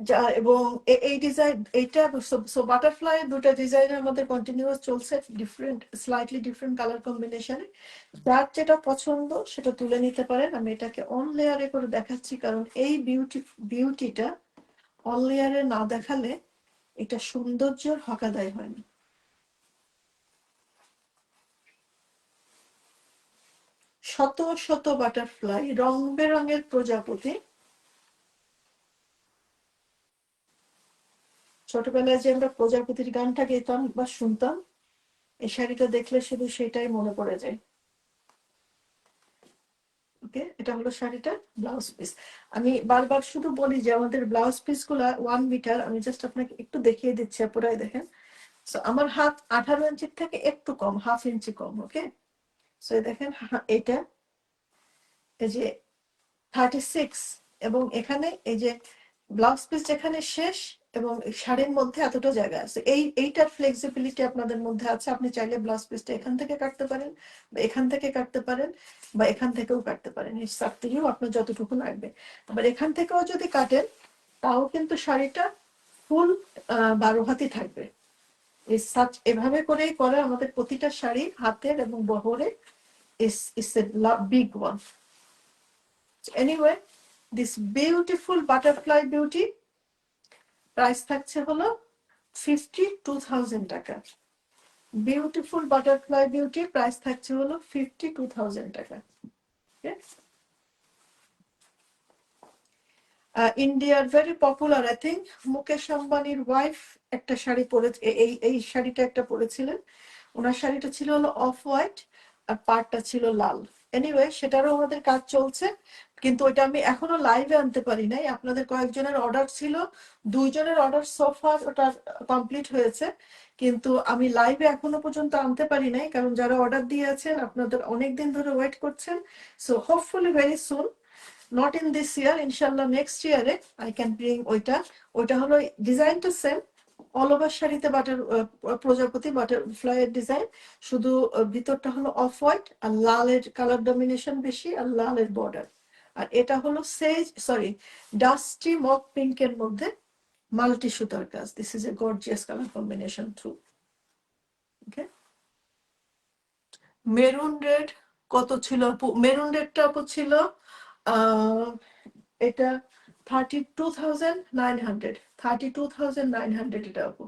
যা এবং এই ডিজাইন এইটা বাটারফ্লাই দুটো ডিজাইনের আমাদের কন্টিনিউয়াস চলছে, স্লাইটলি ডিফারেন্ট কালার কম্বিনেশনে। যার যেটা পছন্দ সেটা তুলে নিতে পারেন। আমি এটাকে অন লেয়ারে করে দেখাচ্ছি, কারণ এই বিউটিটা অন লেয়ারে না দেখালে এটা সৌন্দর্যের হকাদায় হয় না। শত শত বাটারফ্লাই, রং বেরঙের প্রজাপতি। ছোটবেলায় যে আমরা প্রজাপতির গানটা গেতাম বা শুনতাম, এই শাড়িটা দেখলে শুধু সেটাই মনে পড়ে যায়। ওকে, এটা হলো শাড়িটা ব্লাউজ পিস। আমি বারবার শুধু বলি যে আমাদের ব্লাউজ পিস গুলা 1 মিটার। আমি জাস্ট আপনাকে একটু দেখিয়ে দিচ্ছি, পুরাই দেখেন। সো আমার হাত 18 ইঞ্চির থেকে একটু কম, 1/2 ইঞ্চি কম। ওকে, সো দেখেন এটা এই যে 36, এবং এখানে এই যে ব্লাউজ পিস যেখানে শেষ এবং শাড়ির মধ্যে এতটা জায়গা আছে, এইটার ফ্লেক্সিবিলিটি আপনাদের মধ্যে আছে। আপনি চাইলে ব্লাউজ পিসটা এখান থেকে কাটতে পারেন, বা এখান থেকে কাটতে পারেন, বা এখান থেকেও কাটতে পারেন। এই সাবটিও আপনার যতটুকু লাগবে। আবার এখান থেকেও যদি কাটেন তাও কিন্তু শাড়িটা ফুল 12 হাতই থাকবে। এভাবে করেই করে আমাদের প্রতিটা শাড়ি, হাতের এবং বহরে। is a big one. Anyway, this beautiful butterfly beauty price থাকছে হলো 52,000 টাকা। বিউটিফুল বাটারফ্লাই বিউটি প্রাইস থাকছে হলো 52,000 টাকা। ইন্ডিয়ার very popular, I think Mukesh আম্বানির ওয়াইফ একটা শাড়ি পরে, এই শাড়িটা একটা পরেছিলেন। ওনার শাড়িটা ছিল হলো অফ হোয়াইট আর পাড়টা ছিল লাল। এনিওয়ে, সেটারও আমাদের কাজ চলছে, কিন্তু ওইটা আমি এখনো লাইভে আনতে পারি নাই। আপনাদের কয়েকজনের অর্ডার ছিল, 2 জনের অর্ডার সোফার ওটা কমপ্লিট হয়েছে, কিন্তু আমি লাইভে এখনো পর্যন্ত আনতে পারি নাই, কারণ যারা অর্ডার দিয়ে আছেন আপনাদের অনেকদিন ধরে ওয়েট করছেন। So hopefully very soon, not in this ইয়ার, ইনশাল্লাহ নেক্সট ইয়ারে আই ক্যান ব্রিং ওইটা হলো ডিজাইনটা সেম, অল ওভার শাড়িতে প্রজাপতি বাটারফ্লাই এর ডিজাইন, শুধু ভিতরটা হলো অফ হোয়াইট আর লালের কালার ডমিনেশন বেশি, আর লালের বর্ডার। আর এটা হলো ডাস্টি মক পিঙ্ক এর মধ্যে মাল্টি সুতার কাজ। This is A gorgeous colour combination through. Okay, maroon red কত ছিল আপু? মেরুন রেডটা আপু ছিল এটা 32,900, 32,900 এটা আপু।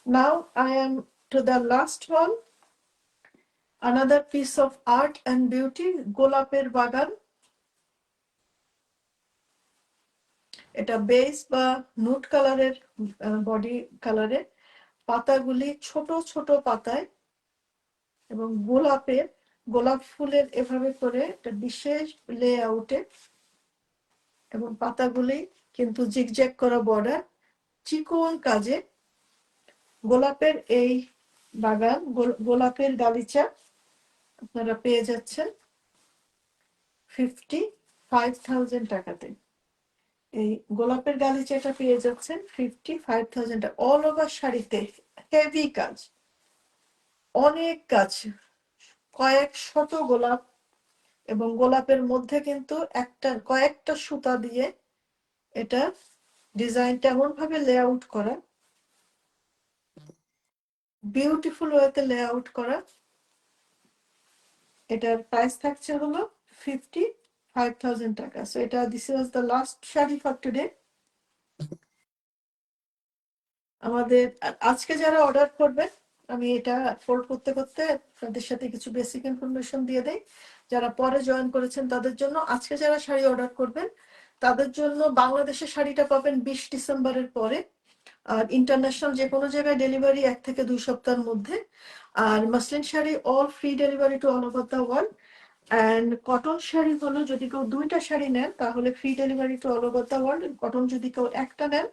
Now I am to the last one, another piece of art and beauty, গোলাপের বাগান। এটা বেস বা নুট কালারের, বডি কালারে, পাতাগুলি ছোট ছোট পাতায়, এবং গোলাপ ফুলের এভাবে করে একটা বিশেষ লেআউটে, এবং পাতাগুলি কিন্তু জিগজ্যাগ করা বর্ডার, চিকন কাজে। গোলাপের এই বাগান, গোলাপের গালিচা আপনারা পেয়ে যাচ্ছেন 55,000 টাকাতে। এই গোলাপের গালিচাটা পেয়ে যাচ্ছেন 55,000 টাকা, অল ওভার শাড়িতে হেভি কাজ, অনেক কাজ, কয়েক শত গোলাপ, এবং গোলাপের মধ্যে কিন্তু কয়েকটা সুতা দিয়ে এটা ডিজাইনটা এমন ভাবে লেআউট করা, বিউটিফুল ওয়েতে লেআউট করা। এটার প্রাইস থাকছে হলো 55,000 টাকা। সো এটা this was the last sari for today. আমাদের আজকে যারা অর্ডার করবেন, আমি এটা ফোল্ড করতে করতে তাদের সাথে কিছু বেসিক ইনফরমেশন দিয়ে দেই। যারা পরে জয়েন করেছেন তাদের জন্য, আজকে যারা শাড়ি অর্ডার করবেন তাদের জন্য বাংলাদেশের শাড়িটা পাবেন 20 ডিসেম্বরের পরে। আর ইন্টারন্যাশনাল যে কোনো জায়গায় ডেলিভারি 1 থেকে 2 সপ্তাহের মধ্যে। আর muslin sari all free delivery to all over the world. And cotton sari হলো যদি কেউ 2টা শাড়ি নেন তাহলে free delivery to all over the world. Cotton যদি কেউ একটা নেন,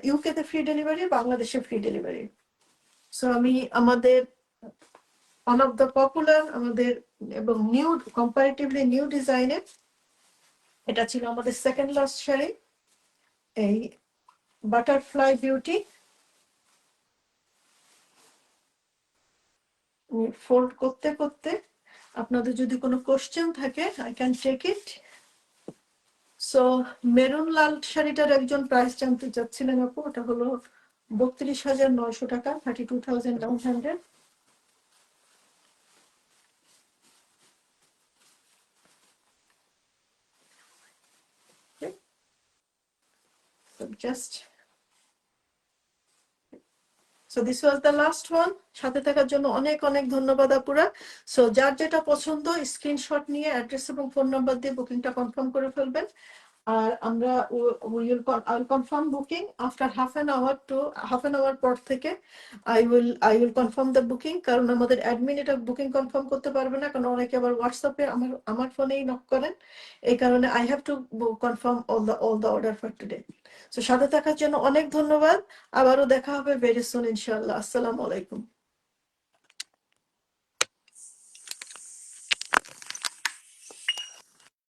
ইউকে তে ফ্রি ডেলিভারি, বাংলাদেশে ফ্রি ডেলিভারি। সো আমি আমাদের ওয়ান অফ দ্য পপুলার আমাদের এবং নিউ কম্পারেটিভলি নিউ ডিজাইনের, এটা ছিল আমাদের সেকেন্ড লাস্ট শাড়ি, এই বাটারফ্লাই বিউটি। ফোল্ড করতে করতে আপনাদের যদি কোনো কোশ্চেন থাকে I can take it. So maroon লাল শাড়িটার একজন প্রাইস জানতে চাচ্ছিলেন আপু, ওটা হলো 32,900 টাকা, 32,900। Just so this was the last one. সাথে থাকার জন্য অনেক অনেক ধন্যবাদ আপুরা। সো যার যেটা পছন্দ স্ক্রিনশট নিয়ে অ্যাড্রেস এবং ফোন নাম্বার দিয়ে বুকিংটা কনফার্ম করে ফেলবেন। আর আমরা I'll confirm booking after half an hour to half an hour পর থেকে I will confirm the booking, কারণ আমাদের অ্যাডমিন এটা বুকিং কনফার্ম করতে পারবে না, কারণ অনেকে আবার হোয়াটসঅ্যাপে আমার ফোনেই নক করেন। এই কারণে I have to confirm all the order for today. So সাথে থাকার জন্য অনেক ধন্যবাদ। আবারও দেখা হবে ভেরি সুন ইনশাআল্লাহ। আসসালামু আলাইকুম।